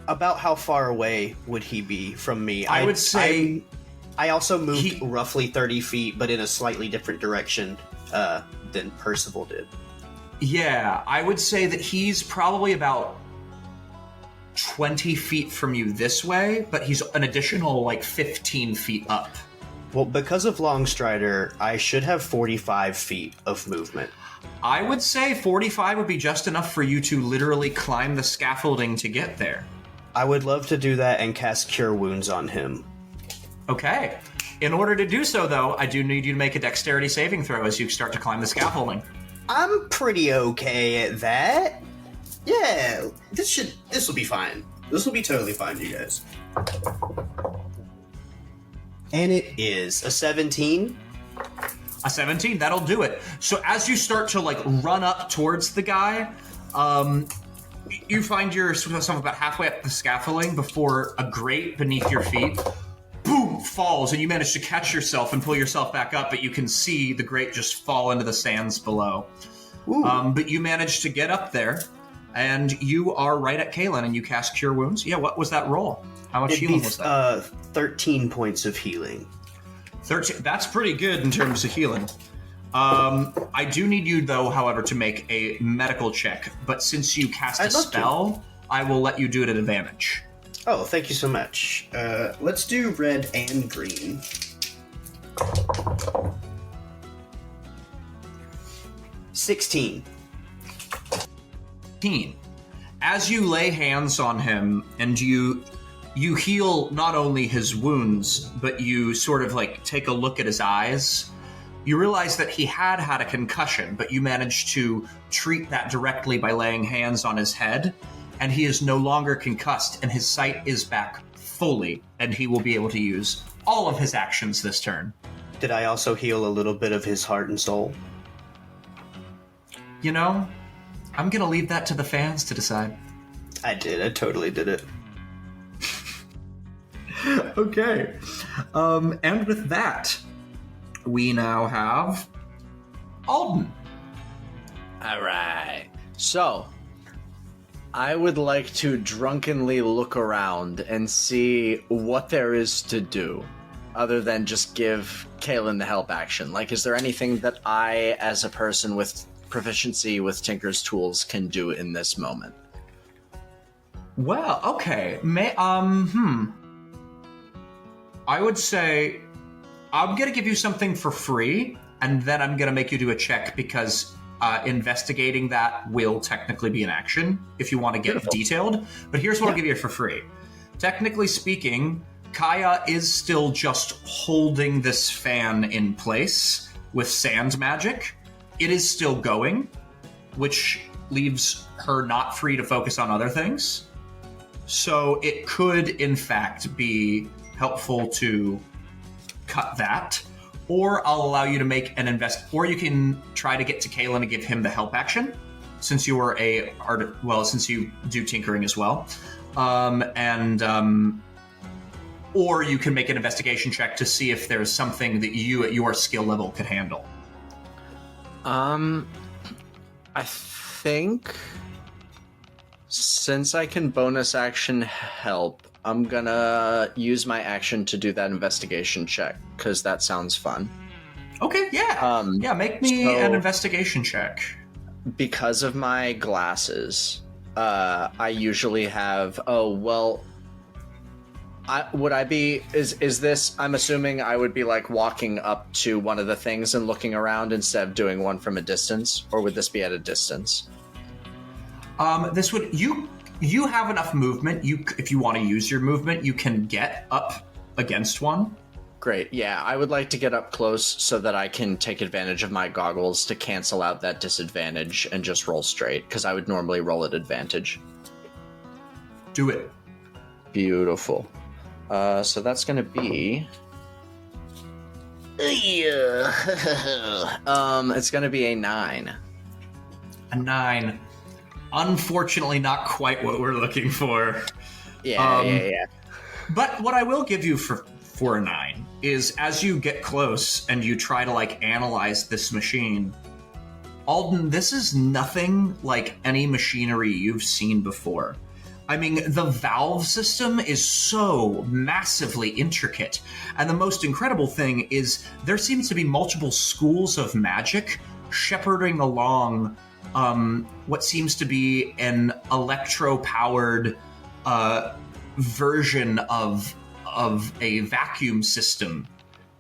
[SPEAKER 8] about how far away would he be from me?
[SPEAKER 1] I would say...
[SPEAKER 8] I also moved roughly 30 feet, but in a slightly different direction than Percival did.
[SPEAKER 1] Yeah, I would say that he's probably about 20 feet from you this way, but he's an additional, 15 feet up.
[SPEAKER 8] Well, because of Longstrider, I should have 45 feet of movement.
[SPEAKER 1] I would say 45 would be just enough for you to literally climb the scaffolding to get there.
[SPEAKER 8] I would love to do that and cast Cure Wounds on him.
[SPEAKER 1] Okay. In order to do so, though, I do need you to make a dexterity saving throw as you start to climb the scaffolding.
[SPEAKER 8] I'm pretty okay at that. Yeah, this will be fine. This will be totally fine, you guys. And it is a 17.
[SPEAKER 1] A 17, that'll do it. So as you start to, run up towards the guy, you find yourself about halfway up the scaffolding before a grate beneath your feet, boom, falls, and you manage to catch yourself and pull yourself back up, but you can see the grate just fall into the sands below. But you manage to get up there, and you are right at Caelen, and you cast Cure Wounds. Yeah, what was that roll? How much healing was that?
[SPEAKER 8] 13 points of healing.
[SPEAKER 1] 13. That's pretty good in terms of healing. I do need you, though, however, to make a medical check. But since you cast a spell, I will let you do it at advantage.
[SPEAKER 8] Oh, thank you so much. Let's do red and green. 16.
[SPEAKER 1] As you lay hands on him and you heal not only his wounds, but you sort of take a look at his eyes, you realize that he had a concussion, but you managed to treat that directly by laying hands on his head, and he is no longer concussed, and his sight is back fully, and he will be able to use all of his actions this turn.
[SPEAKER 8] Did I also heal a little bit of his heart and soul?
[SPEAKER 1] You know, I'm going to leave that to the fans to decide.
[SPEAKER 8] I did. I totally did it.
[SPEAKER 1] Okay. And with that, we now have Alden.
[SPEAKER 2] All right. So, I would like to drunkenly look around and see what there is to do, other than just give Caelen the help action. Is there anything that I, as a person with proficiency with Tinker's tools, can do in this moment?
[SPEAKER 1] Well, okay. I would say I'm going to give you something for free, and then I'm going to make you do a check because investigating that will technically be an action if you want to get detailed. But here's what I'll give you for free. Technically speaking, Kaia is still just holding this fan in place with sand magic. It is still going, which leaves her not free to focus on other things. So it could, in fact, be helpful to cut that, or I'll allow you to make an or you can try to get to Caelen and give him the help action, since you are since you do tinkering as well, or you can make an investigation check to see if there's something that you at your skill level could handle.
[SPEAKER 2] I think since I can bonus action help, I'm gonna use my action to do that investigation check, because that sounds fun.
[SPEAKER 1] Okay, yeah. Make me an investigation check.
[SPEAKER 2] Because of my glasses, I usually have... Is this... I'm assuming I would be, walking up to one of the things and looking around instead of doing one from a distance? Or would this be at a distance?
[SPEAKER 1] This would... You have enough movement. If you want to use your movement, you can get up against one.
[SPEAKER 2] Great. Yeah, I would like to get up close so that I can take advantage of my goggles to cancel out that disadvantage and just roll straight, because I would normally roll at advantage.
[SPEAKER 1] Do it.
[SPEAKER 2] Beautiful. So that's going to be... it's going to be a 9.
[SPEAKER 1] A 9. Unfortunately, not quite what we're looking for.
[SPEAKER 2] Yeah.
[SPEAKER 1] But what I will give you for a 9 is, as you get close and you try to analyze this machine, Alden, this is nothing like any machinery you've seen before. I mean, the valve system is so massively intricate. And the most incredible thing is there seems to be multiple schools of magic shepherding along what seems to be an electro-powered version of a vacuum system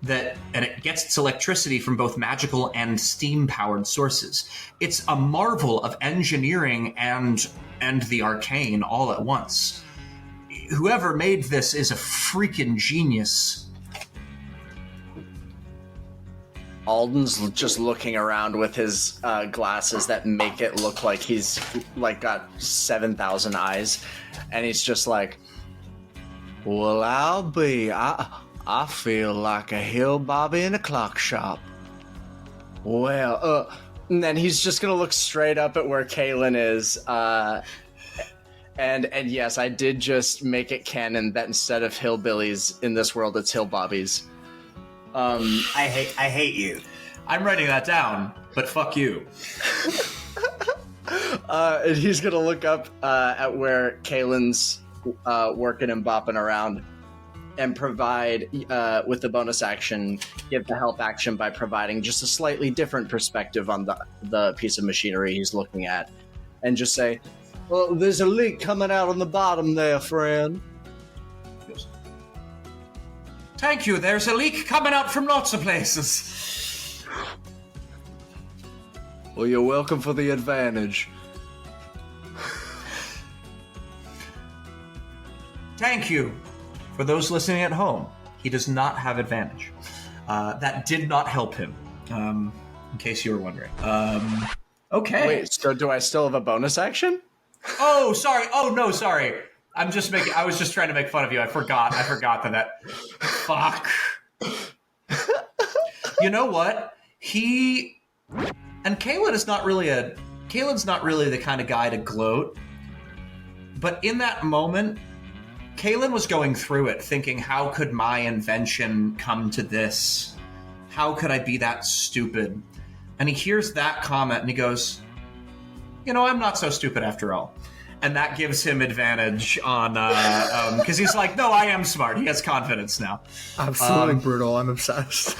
[SPEAKER 1] and it gets its electricity from both magical and steam-powered sources. It's a marvel of engineering and the arcane all at once. Whoever made this is a freaking genius.
[SPEAKER 2] Alden's just looking around with his glasses that make it look like he's like got 7,000 eyes, and he's just like, "Well, I feel like a hill bobby in a clock shop." Well, and then he's just gonna look straight up at where Caelen is, and yes, I did just make it canon that instead of hillbillies in this world, it's hill bobbies.
[SPEAKER 8] I hate you.
[SPEAKER 1] I'm writing that down, but fuck you.
[SPEAKER 2] And he's gonna look up at where Caelen's working and bopping around, and provide, with the bonus action, give the help action by providing just a slightly different perspective on the piece of machinery he's looking at, and just say, "Well, there's a leak coming out on the bottom there, friend."
[SPEAKER 1] Thank you, there's a leak coming out from lots of places.
[SPEAKER 2] Well, you're welcome for the advantage.
[SPEAKER 1] Thank you. For those listening at home, he does not have advantage. That did not help him, in case you were wondering. Okay.
[SPEAKER 2] Wait, so do I still have a bonus action?
[SPEAKER 1] Oh, sorry. Oh, no, sorry. I was just trying to make fun of you. I forgot that. Fuck. You know what? Caelen's not really the kind of guy to gloat. But in that moment, Caelen was going through it, thinking, how could my invention come to this? How could I be that stupid? And he hears that comment and he goes, I'm not so stupid after all. And that gives him advantage on, because he's like, no, I am smart. He has confidence now.
[SPEAKER 7] Absolutely brutal. I'm obsessed.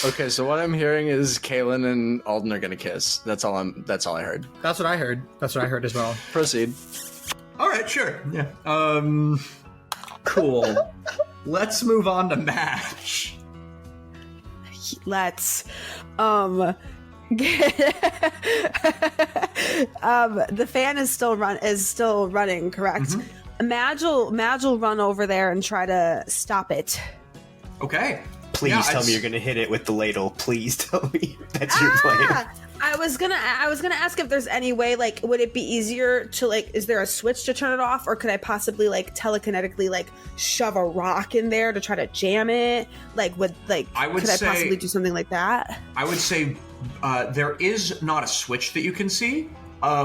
[SPEAKER 2] Okay, so what I'm hearing is Caelen and Alden are gonna kiss. That's all I heard.
[SPEAKER 7] That's what I heard. That's what I heard as well.
[SPEAKER 2] Proceed.
[SPEAKER 1] All right, sure. Yeah. Cool. Let's move on to Madge.
[SPEAKER 10] Let's. The fan is still running, correct?
[SPEAKER 1] Mm-hmm.
[SPEAKER 10] Madge will run over there and try to stop it.
[SPEAKER 1] Okay.
[SPEAKER 8] Please tell me you're gonna hit it with the ladle. Please tell me that's your plan.
[SPEAKER 10] I was gonna ask if there's any way, like, would it be easier to, like, is there a switch to turn it off, or could I possibly, like, telekinetically, like, shove a rock in there to try to jam it? Like, could I possibly do something like that?
[SPEAKER 1] I would say there is not a switch that you can see.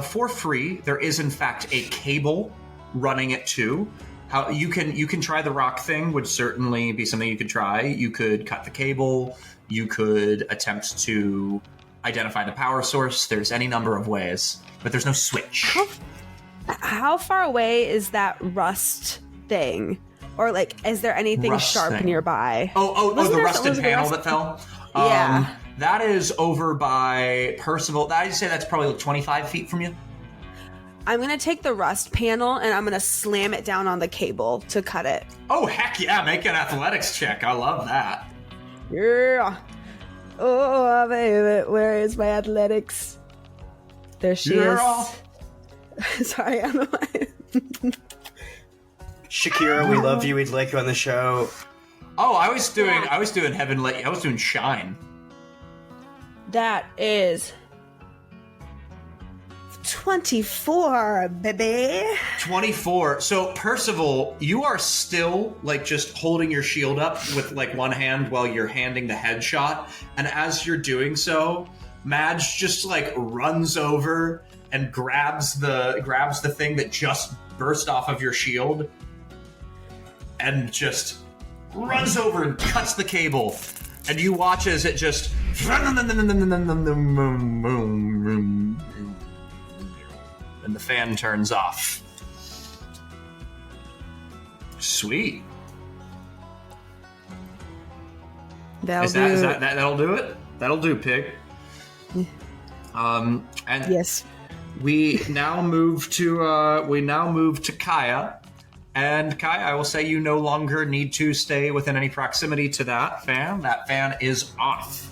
[SPEAKER 1] For free, there is in fact a cable running it too. How you can try the rock thing would certainly be something you could try. You could cut the cable. You could attempt to identify the power source. There's any number of ways, but there's no switch.
[SPEAKER 10] How far away is that rust thing? Or, like, is there anything sharp nearby?
[SPEAKER 1] Oh, the rusted panel that fell?
[SPEAKER 10] Yeah.
[SPEAKER 1] That is over by Percival. I'd say that's probably like 25 feet from you.
[SPEAKER 10] I'm going to take the rust panel and I'm going to slam it down on the cable to cut it.
[SPEAKER 1] Oh, heck yeah. Make an athletics check. I love that.
[SPEAKER 10] Yeah. Oh, baby. Where is my athletics? There she is. Sorry, I'm
[SPEAKER 8] Shakira, we love you. We'd like you on the show.
[SPEAKER 1] Oh, I was doing Heavenly. I was doing Shine.
[SPEAKER 10] That is 24, baby.
[SPEAKER 1] 24. So, Percival, you are still, like, just holding your shield up with, like, one hand while you're handing the headshot. And as you're doing so, Madge just, like, runs over and grabs the thing that just burst off of your shield and just runs over and cuts the cable. And you watch as it just... and the fan turns off. Sweet. That'll do it? That'll do, Pig. And
[SPEAKER 10] Yes.
[SPEAKER 1] we now move to Kaia. And Kaia, I will say you no longer need to stay within any proximity to that fan. That fan is off.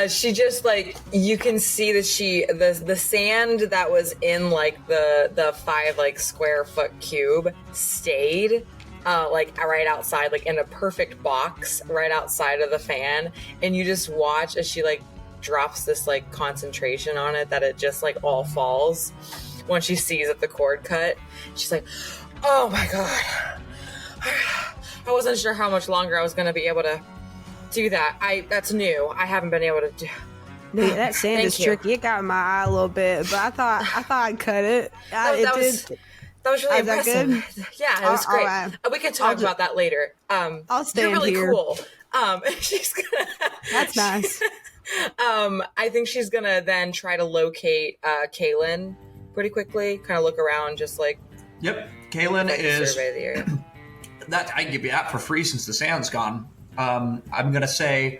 [SPEAKER 9] She just like, you can see that the sand that was in like the 5 like square foot cube stayed like right outside, like in a perfect box right outside of the fan, and you just watch as she like drops this like concentration on it that it just like all falls when she sees that the cord cut. She's like, oh my god, I wasn't sure how much longer I was going to be able to do that. That's new. I haven't been able to do.
[SPEAKER 10] Yeah, that sand is tricky. It got in my eye a little bit, but I thought I'd cut it.
[SPEAKER 9] That was really impressive.
[SPEAKER 10] Good?
[SPEAKER 9] Yeah, it was great.
[SPEAKER 10] Right.
[SPEAKER 9] We can talk about that later.
[SPEAKER 10] I'll stand
[SPEAKER 9] You're really
[SPEAKER 10] here.
[SPEAKER 9] cool. She's gonna.
[SPEAKER 10] That's nice.
[SPEAKER 9] I think she's gonna then try to locate Caelen pretty quickly. Kind of look around, just like.
[SPEAKER 1] Yep, Caelen is.
[SPEAKER 9] Survey the area.
[SPEAKER 1] That I can give you that for free since the sand's gone. I'm gonna say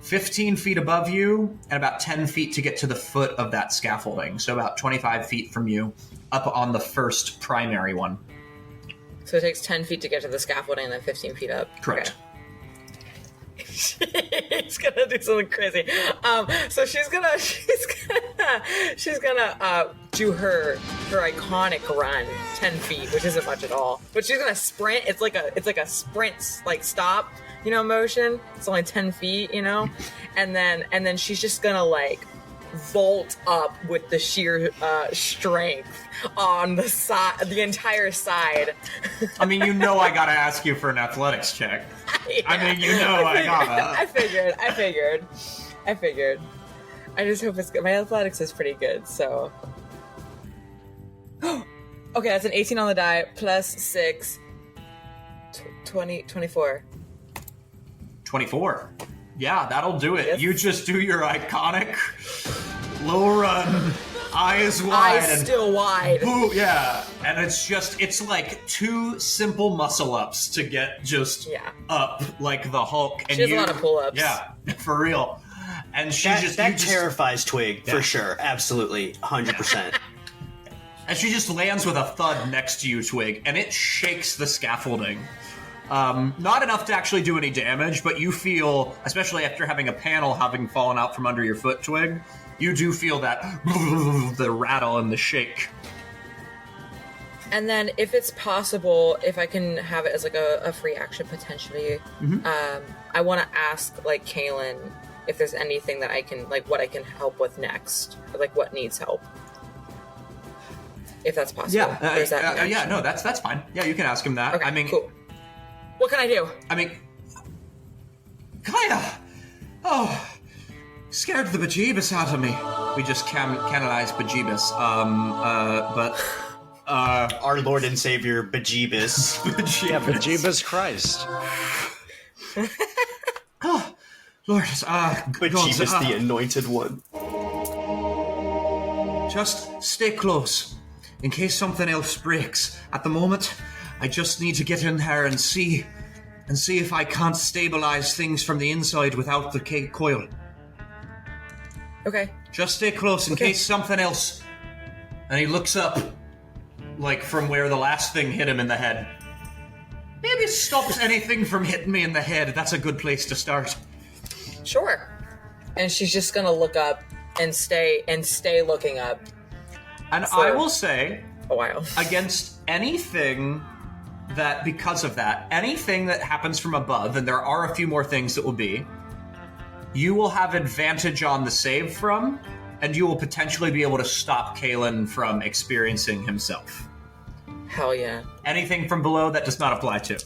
[SPEAKER 1] 15 feet above you and about 10 feet to get to the foot of that scaffolding. So about 25 feet from you, up on the first primary one.
[SPEAKER 9] So it takes 10 feet to get to the scaffolding and then 15 feet up.
[SPEAKER 1] Correct.
[SPEAKER 9] Okay. She's gonna do something crazy. So she's gonna do her iconic run 10 feet, which isn't much at all. But she's gonna sprint. It's like a sprint, like stop, motion. It's only 10 feet, and then she's just gonna like vault up with the sheer strength on the side, the entire side.
[SPEAKER 1] I mean, I gotta ask you for an athletics check. Yeah. I mean, I gotta.
[SPEAKER 9] I figured. I just hope it's good. My athletics is pretty good, so. Okay, that's an 18 on the die, plus 6, 24.
[SPEAKER 1] 24. Yeah, that'll do it.
[SPEAKER 9] Yes.
[SPEAKER 1] You just do your iconic low run, eyes wide.
[SPEAKER 9] Eyes still wide.
[SPEAKER 1] Boo, yeah. And it's like 2 simple muscle ups to get just up like the Hulk. And
[SPEAKER 9] she has a lot of pull-ups.
[SPEAKER 1] Yeah, for real. And she
[SPEAKER 8] that terrifies Twig, for sure. Absolutely, 100%.
[SPEAKER 1] And she just lands with a thud next to you, Twig, and it shakes the scaffolding. Not enough to actually do any damage, but you feel, especially after having a panel having fallen out from under your foot, Twig, you do feel that the rattle and the shake.
[SPEAKER 9] And then, if it's possible, if I can have it as like a free action potentially, I want to ask like Caelen if there's anything that I can, like, what I can help with next, or, like what needs help, if that's possible.
[SPEAKER 1] Yeah, no, that's fine. Yeah, you can ask him that.
[SPEAKER 9] Okay,
[SPEAKER 1] I mean,
[SPEAKER 9] cool. What can I do?
[SPEAKER 1] I mean, Kaia! Oh, scared the bejeebus out of me. We just canonized bejeebus. But
[SPEAKER 8] our Lord and Savior bejeebus.
[SPEAKER 2] Yeah, bejeebus Christ.
[SPEAKER 1] Oh, Lord,
[SPEAKER 8] bejeebus the Anointed One.
[SPEAKER 1] Just stay close, in case something else breaks. At the moment, I just need to get in there and see if I can't stabilize things from the inside without the coil.
[SPEAKER 9] Okay.
[SPEAKER 1] Just stay close in case something else. And he looks up, like from where the last thing hit him in the head. Maybe it stops anything from hitting me in the head. That's a good place to start.
[SPEAKER 9] Sure. And she's just gonna look up and stay looking up.
[SPEAKER 1] And I will say,
[SPEAKER 9] a while,
[SPEAKER 1] against anything that, because of that, anything that happens from above, and there are a few more things that will be, you will have advantage on the save from, and you will potentially be able to stop Caelen from experiencing himself.
[SPEAKER 9] Hell yeah.
[SPEAKER 1] Anything from below, that does not apply to.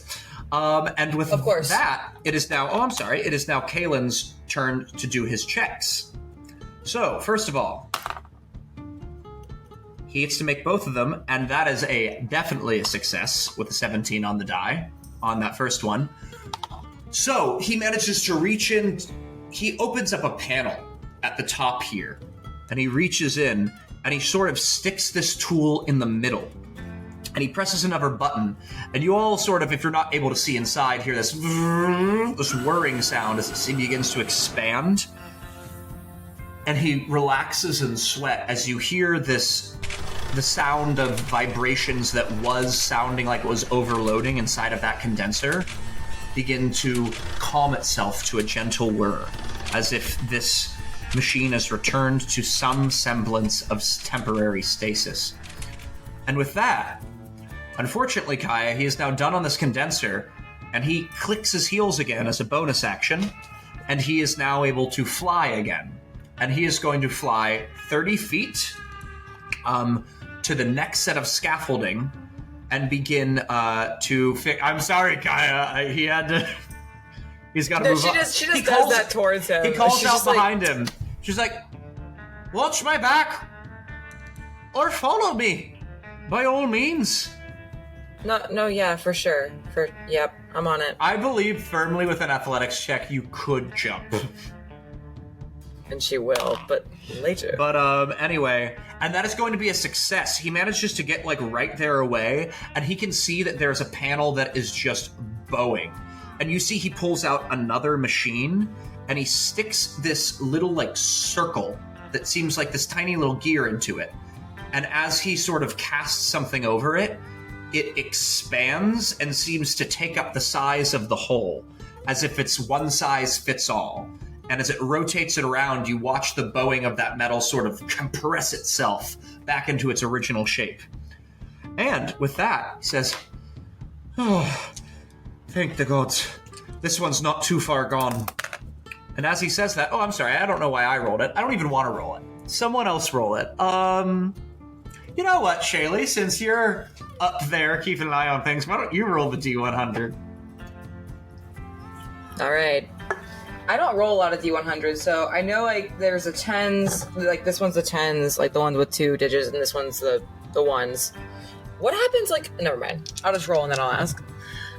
[SPEAKER 1] And with that, it is now Caelen's turn to do his checks. So, first of all, he gets to make both of them, and that is definitely a success with a 17 on the die on that first one. So, he manages to reach in, he opens up a panel at the top here, and he reaches in, and he sort of sticks this tool in the middle. And he presses another button, and you all sort of, if you're not able to see inside, hear this whirring sound as it begins to expand. And he relaxes in sweat as you hear the sound of vibrations that was sounding like it was overloading inside of that condenser begin to calm itself to a gentle whir, as if this machine has returned to some semblance of temporary stasis. And with that, unfortunately, Kaia, he is now done on this condenser, and he clicks his heels again as a bonus action, and he is now able to fly again. And he is going to fly 30 feet to the next set of scaffolding and begin to fix... I'm sorry, Kaia. He had to... He's got to move on.
[SPEAKER 9] She just does that towards him.
[SPEAKER 1] He calls
[SPEAKER 9] She's
[SPEAKER 1] out
[SPEAKER 9] just
[SPEAKER 1] behind him. She's like, watch my back or follow me, by all means.
[SPEAKER 9] No, yeah, for sure. Yep, I'm on it.
[SPEAKER 1] I believe firmly with an athletics check you could jump.
[SPEAKER 9] And she will, but later.
[SPEAKER 1] But anyway, and that is going to be a success. He manages to get like right there away, and he can see that there's a panel that is just bowing. And you see he pulls out another machine, and he sticks this little like circle that seems like this tiny little gear into it. And as he sort of casts something over it, it expands and seems to take up the size of the hole, as if it's one size fits all. And as it rotates it around, you watch the bowing of that metal sort of compress itself back into its original shape. And with that, he says, oh, thank the gods. This one's not too far gone. And as he says that, oh, I'm sorry, I don't know why I rolled it. I don't even want to roll it. Someone else roll it. You know what, Shaylee, since you're up there keeping an eye on things, why don't you roll the D100?
[SPEAKER 9] All right. I don't roll a lot of D100s, so I know like there's a tens, like this one's the tens, like the ones with 2 digits, and this one's the ones. What happens? Like, never mind. I'll just roll and then I'll ask.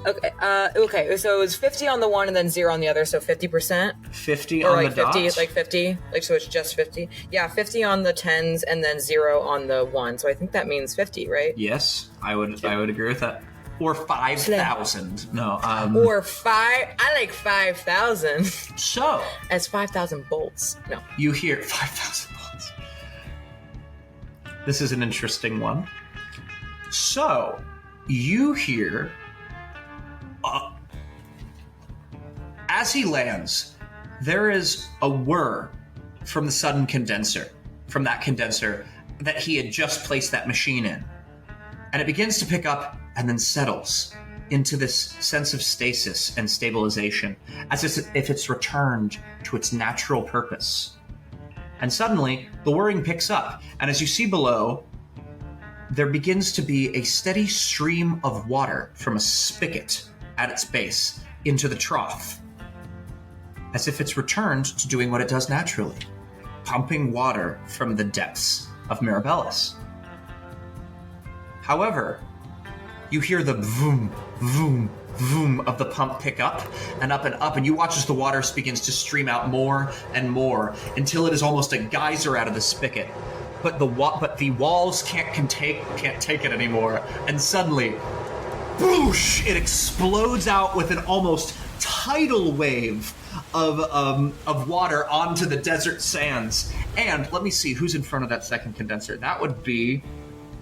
[SPEAKER 9] Okay. Okay. So it's 50 on the one and then 0 on the other. So 50%.
[SPEAKER 1] 50
[SPEAKER 9] or
[SPEAKER 1] on
[SPEAKER 9] like
[SPEAKER 1] the
[SPEAKER 9] 50,
[SPEAKER 1] dot?
[SPEAKER 9] like 50. Like so, it's just 50. Yeah, 50 on the tens and then 0 on the one. So I think that means 50, right?
[SPEAKER 1] Yes, I would agree with that. Or 5,000. No.
[SPEAKER 9] Or 5. I like 5,000.
[SPEAKER 1] So
[SPEAKER 9] as 5,000 bolts. No.
[SPEAKER 1] You hear 5,000 bolts. This is an interesting one. So you hear. As he lands, there is a whir from the sudden condenser, from that condenser that he had just placed that machine in. And it begins to pick up and then settles into this sense of stasis and stabilization, as if it's returned to its natural purpose. And suddenly, the whirring picks up, and as you see below, there begins to be a steady stream of water from a spigot at its base into the trough, as if it's returned to doing what it does naturally, pumping water from the depths of Mirabellis. However, you hear the vroom, vroom, vroom of the pump pick up, and you watch as the water begins to stream out more and more until it is almost a geyser out of the spigot. But the walls can't take it anymore, and suddenly, boosh! It explodes out with an almost tidal wave of water onto the desert sands. And let me see who's in front of that second condenser. That would be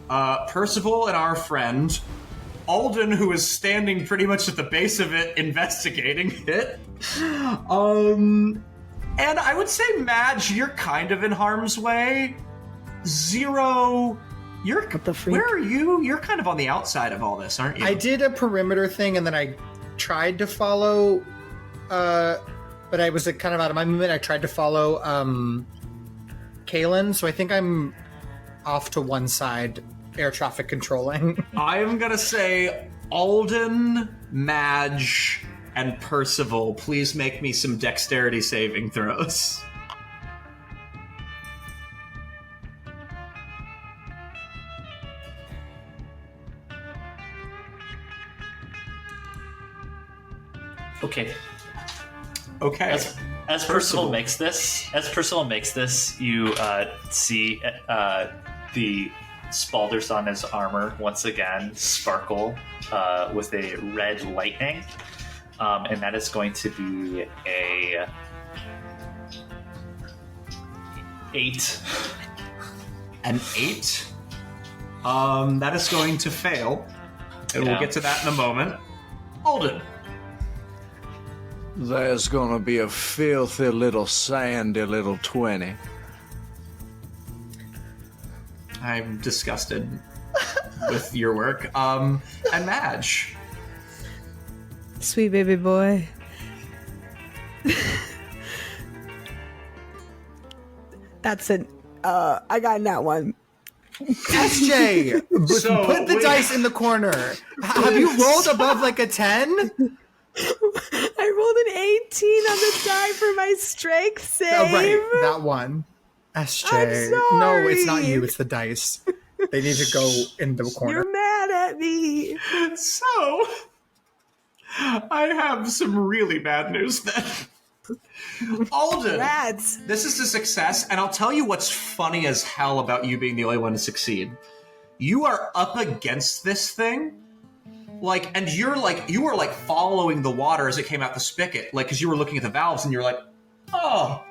[SPEAKER 1] Percival and our friend Alden, who is standing pretty much at the base of it, investigating it. And I would say, Madge, you're kind of in harm's way. 0, where are you? You're kind of on the outside of all this, aren't you?
[SPEAKER 7] I did a perimeter thing, and then I tried to follow, but I was kind of out of my movement. I tried to follow Caelen, so I think I'm off to one side, air traffic controlling.
[SPEAKER 1] I'm gonna say Alden, Madge, and Percival, please make me some dexterity saving throws.
[SPEAKER 3] Okay.
[SPEAKER 1] Okay.
[SPEAKER 3] As Percival makes this, you see the spalders on his armor once again sparkle with a red lightning, and that is going to be a 8.
[SPEAKER 1] An 8? That is going to fail. And we'll get to that in a moment. Alden.
[SPEAKER 2] There's gonna be a filthy little sandy little 20.
[SPEAKER 1] I'm disgusted with your work. And Madge.
[SPEAKER 4] Sweet baby boy. That's it. I got that one.
[SPEAKER 7] SJ,
[SPEAKER 1] So,
[SPEAKER 7] put the
[SPEAKER 1] wait.
[SPEAKER 7] dice in the corner. Have you rolled above like a 10?
[SPEAKER 4] I rolled an 18 on the die for my strength save.
[SPEAKER 7] Oh, right, that one. SJ.
[SPEAKER 4] I'm
[SPEAKER 7] No, it's not
[SPEAKER 4] sorry.
[SPEAKER 7] you, it's the dice. They need to go in the corner.
[SPEAKER 4] You're mad at me.
[SPEAKER 1] So, I have some really bad news then. Alden,
[SPEAKER 4] Rats.
[SPEAKER 1] this is a success, and I'll tell you what's funny as hell about you being the only one to succeed. You are up against this thing, and you were following the water as it came out the spigot, because you were looking at the valves, and you're like, oh,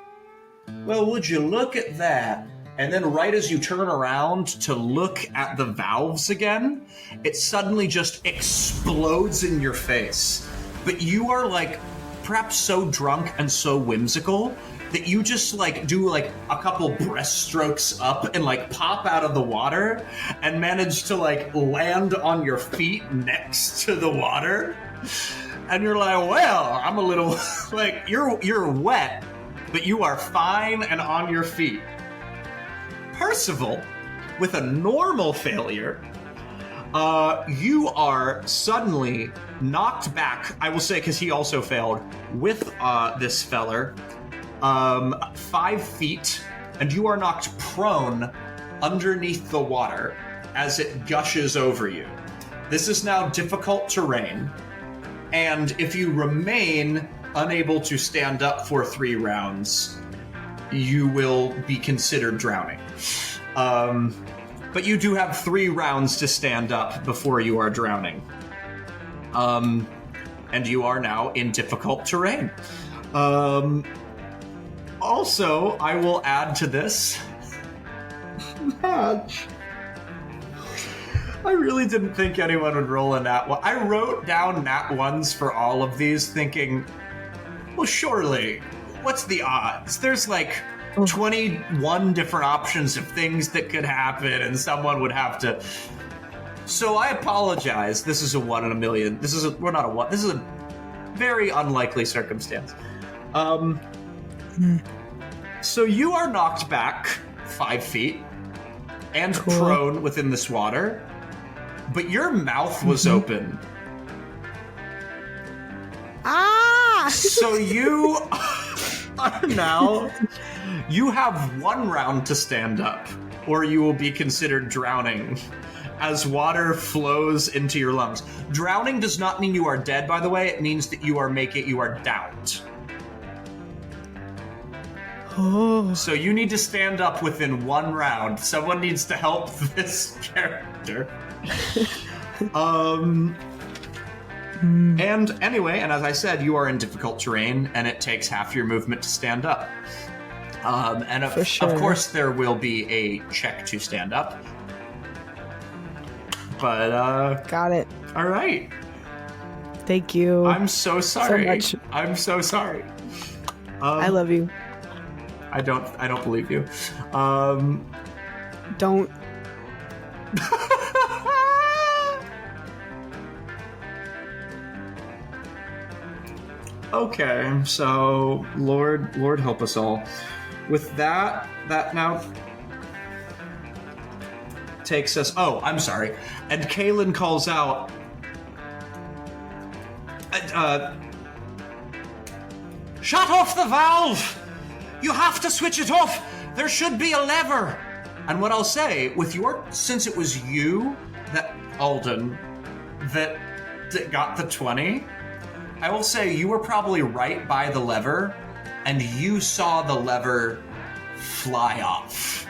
[SPEAKER 1] well, would you look at that? And then right as you turn around to look at the valves again, it suddenly just explodes in your face. But you are perhaps so drunk and so whimsical that you just do a couple breaststrokes up and pop out of the water and manage to land on your feet next to the water. And you're like, well, I'm a little you're wet, but you are fine and on your feet. Percival, with a normal failure, you are suddenly knocked back, I will say, because he also failed, with this feller, 5 feet, and you are knocked prone underneath the water as it gushes over you. This is now difficult terrain, and if you remain unable to stand up for 3 rounds, you will be considered drowning. But you do have 3 rounds to stand up before you are drowning. And you are now in difficult terrain. Also, I will add to this. Madge. I really didn't think anyone would roll a nat 1. I wrote down nat 1s for all of these thinking, well, surely, what's the odds? There's 21 different options of things that could happen, and someone would have to. So I apologize. This is a 1 in a million. This is a very unlikely circumstance. So you are knocked back 5 feet and prone within this water, but your mouth was open.
[SPEAKER 4] Ah!
[SPEAKER 1] So you are now. You have 1 round to stand up, or you will be considered drowning as water flows into your lungs. Drowning does not mean you are dead, by the way. It means that you are downed.
[SPEAKER 4] Oh.
[SPEAKER 1] So you need to stand up within 1 round. Someone needs to help this character. And anyway, and as I said, you are in difficult terrain, and it takes half your movement to stand up. And of course, there will be a check to stand up. But,
[SPEAKER 4] got it.
[SPEAKER 1] All right.
[SPEAKER 4] Thank you.
[SPEAKER 1] I'm so sorry.
[SPEAKER 4] So much.
[SPEAKER 1] I'm so sorry.
[SPEAKER 4] I love you.
[SPEAKER 1] I don't believe you.
[SPEAKER 4] Don't.
[SPEAKER 1] Okay, so Lord help us all. With that now takes us. Oh, I'm sorry. And Caelen calls out. Shut off the valve! You have to switch it off. There should be a lever. And what I'll say, since it was you, that Alden, that got the 20. I will say you were probably right by the lever, and you saw the lever fly off.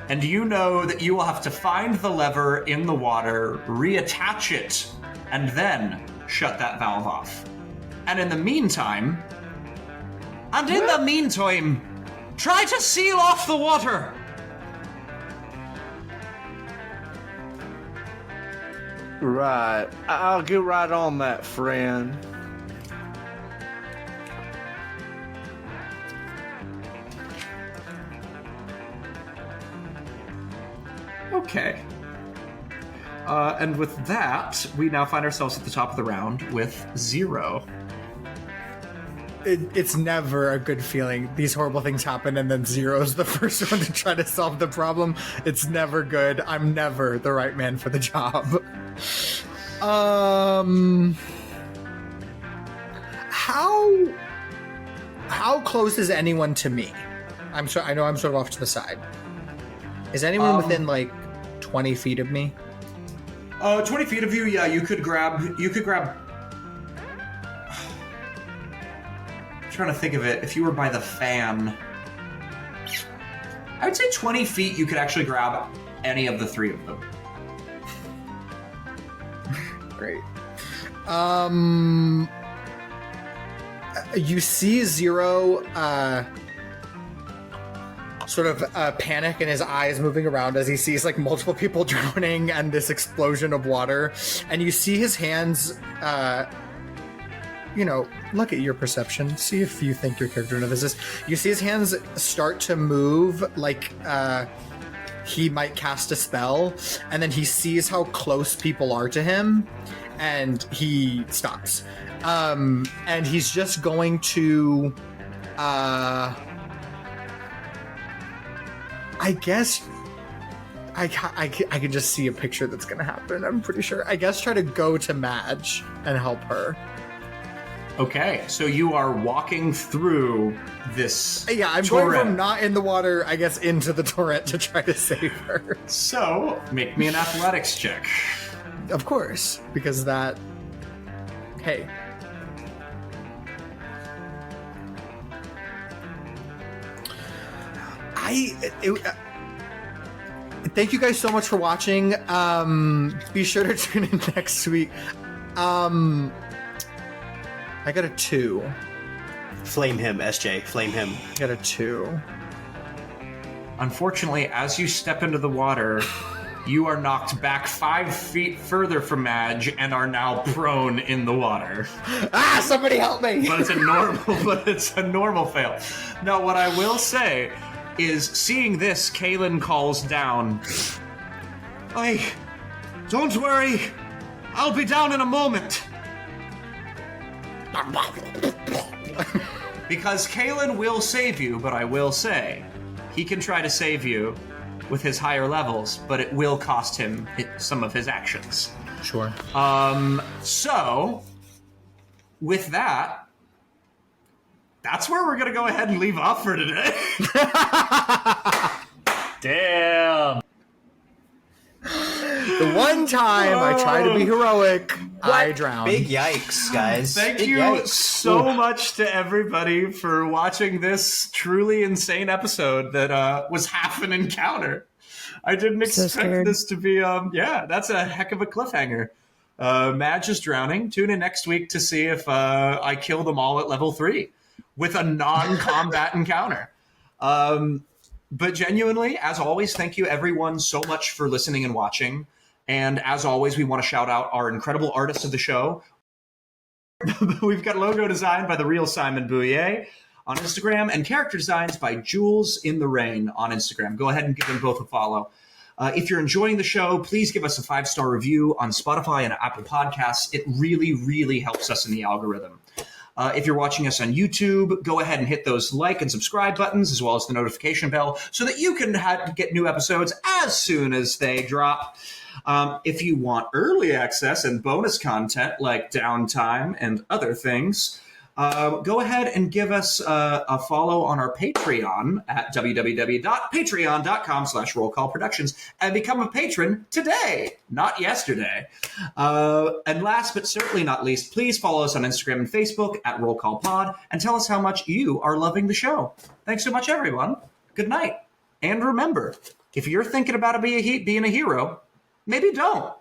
[SPEAKER 1] and you know that you will have to find the lever in the water, reattach it, and then shut that valve off. And in the meantime, try to seal off the water.
[SPEAKER 2] Right. I'll get right on that, friend.
[SPEAKER 1] Okay. And with that, we now find ourselves at the top of the round with 0.
[SPEAKER 7] It's never a good feeling. These horrible things happen, and then 0 is the first one to try to solve the problem. It's never good. I'm never the right man for the job. How close is anyone to me? I know I'm sort of off to the side. Is anyone within like 20 feet of me?
[SPEAKER 1] 20 feet of you, yeah, you could grab. I'm trying to think of it. If you were by the fan, I would say 20 feet you could actually grab any of the 3 of them.
[SPEAKER 7] Great. You see 0 sort of panic in his eyes, moving around as he sees like multiple people drowning and this explosion of water. And you see his hands, look at your perception. See if you think your character knows this. You see his hands start to move like he might cast a spell, and then he sees how close people are to him, and he stops. And he's just going to, I guess, I can just see a picture that's going to happen, I'm pretty sure. I guess try to go to Madge and help her.
[SPEAKER 1] Okay, so you are walking through this
[SPEAKER 7] I'm
[SPEAKER 1] torrent.
[SPEAKER 7] going from not in the water, I guess, into the torrent to try to save her.
[SPEAKER 1] So, make me an athletics check.
[SPEAKER 7] Of course, because that... Hey. Thank you guys so much for watching. Be sure to tune in next week. I got a 2.
[SPEAKER 8] Flame him, SJ. Flame him.
[SPEAKER 7] I got a 2.
[SPEAKER 1] Unfortunately, as you step into the water, you are knocked back 5 feet further from Madge and are now prone in the water.
[SPEAKER 7] Somebody help me!
[SPEAKER 1] But it's a normal fail. Now, what I will say is, seeing this, Caelen calls down, "Hey, don't worry. I'll be down in a moment." Because Caelen will save you, but I will say, he can try to save you with his higher levels, but it will cost him some of his actions.
[SPEAKER 7] Sure.
[SPEAKER 1] So, with that, that's where we're going to go ahead and leave off for today.
[SPEAKER 3] Damn.
[SPEAKER 7] The one time I try to be heroic, I drown.
[SPEAKER 8] Big yikes, guys.
[SPEAKER 1] Thank
[SPEAKER 8] Big
[SPEAKER 1] you
[SPEAKER 8] yikes.
[SPEAKER 1] so much to everybody for watching this truly insane episode that was half an encounter. I didn't expect this to be, that's a heck of a cliffhanger. Madge is drowning. Tune in next week to see if I kill them all at level 3 with a non-combat encounter. But genuinely, as always, thank you everyone so much for listening and watching. And as always, we want to shout out our incredible artists of the show. We've got a logo designed by the real Simon Bouille on Instagram and character designs by Jules in the Rain on Instagram. Go ahead and give them both a follow. If you're enjoying the show, please give us a 5-star review on Spotify and Apple Podcasts. It really, really helps us in the algorithm. If you're watching us on YouTube, go ahead and hit those like and subscribe buttons as well as the notification bell so that you can get new episodes as soon as they drop. If you want early access and bonus content like downtime and other things, go ahead and give us a follow on our Patreon at www.patreon.com/rollcallproductions and become a patron today, not yesterday. And last but certainly not least, please follow us on Instagram and Facebook at rollcallpod and tell us how much you are loving the show. Thanks so much, everyone. Good night. And remember, if you're thinking about being a hero, maybe don't.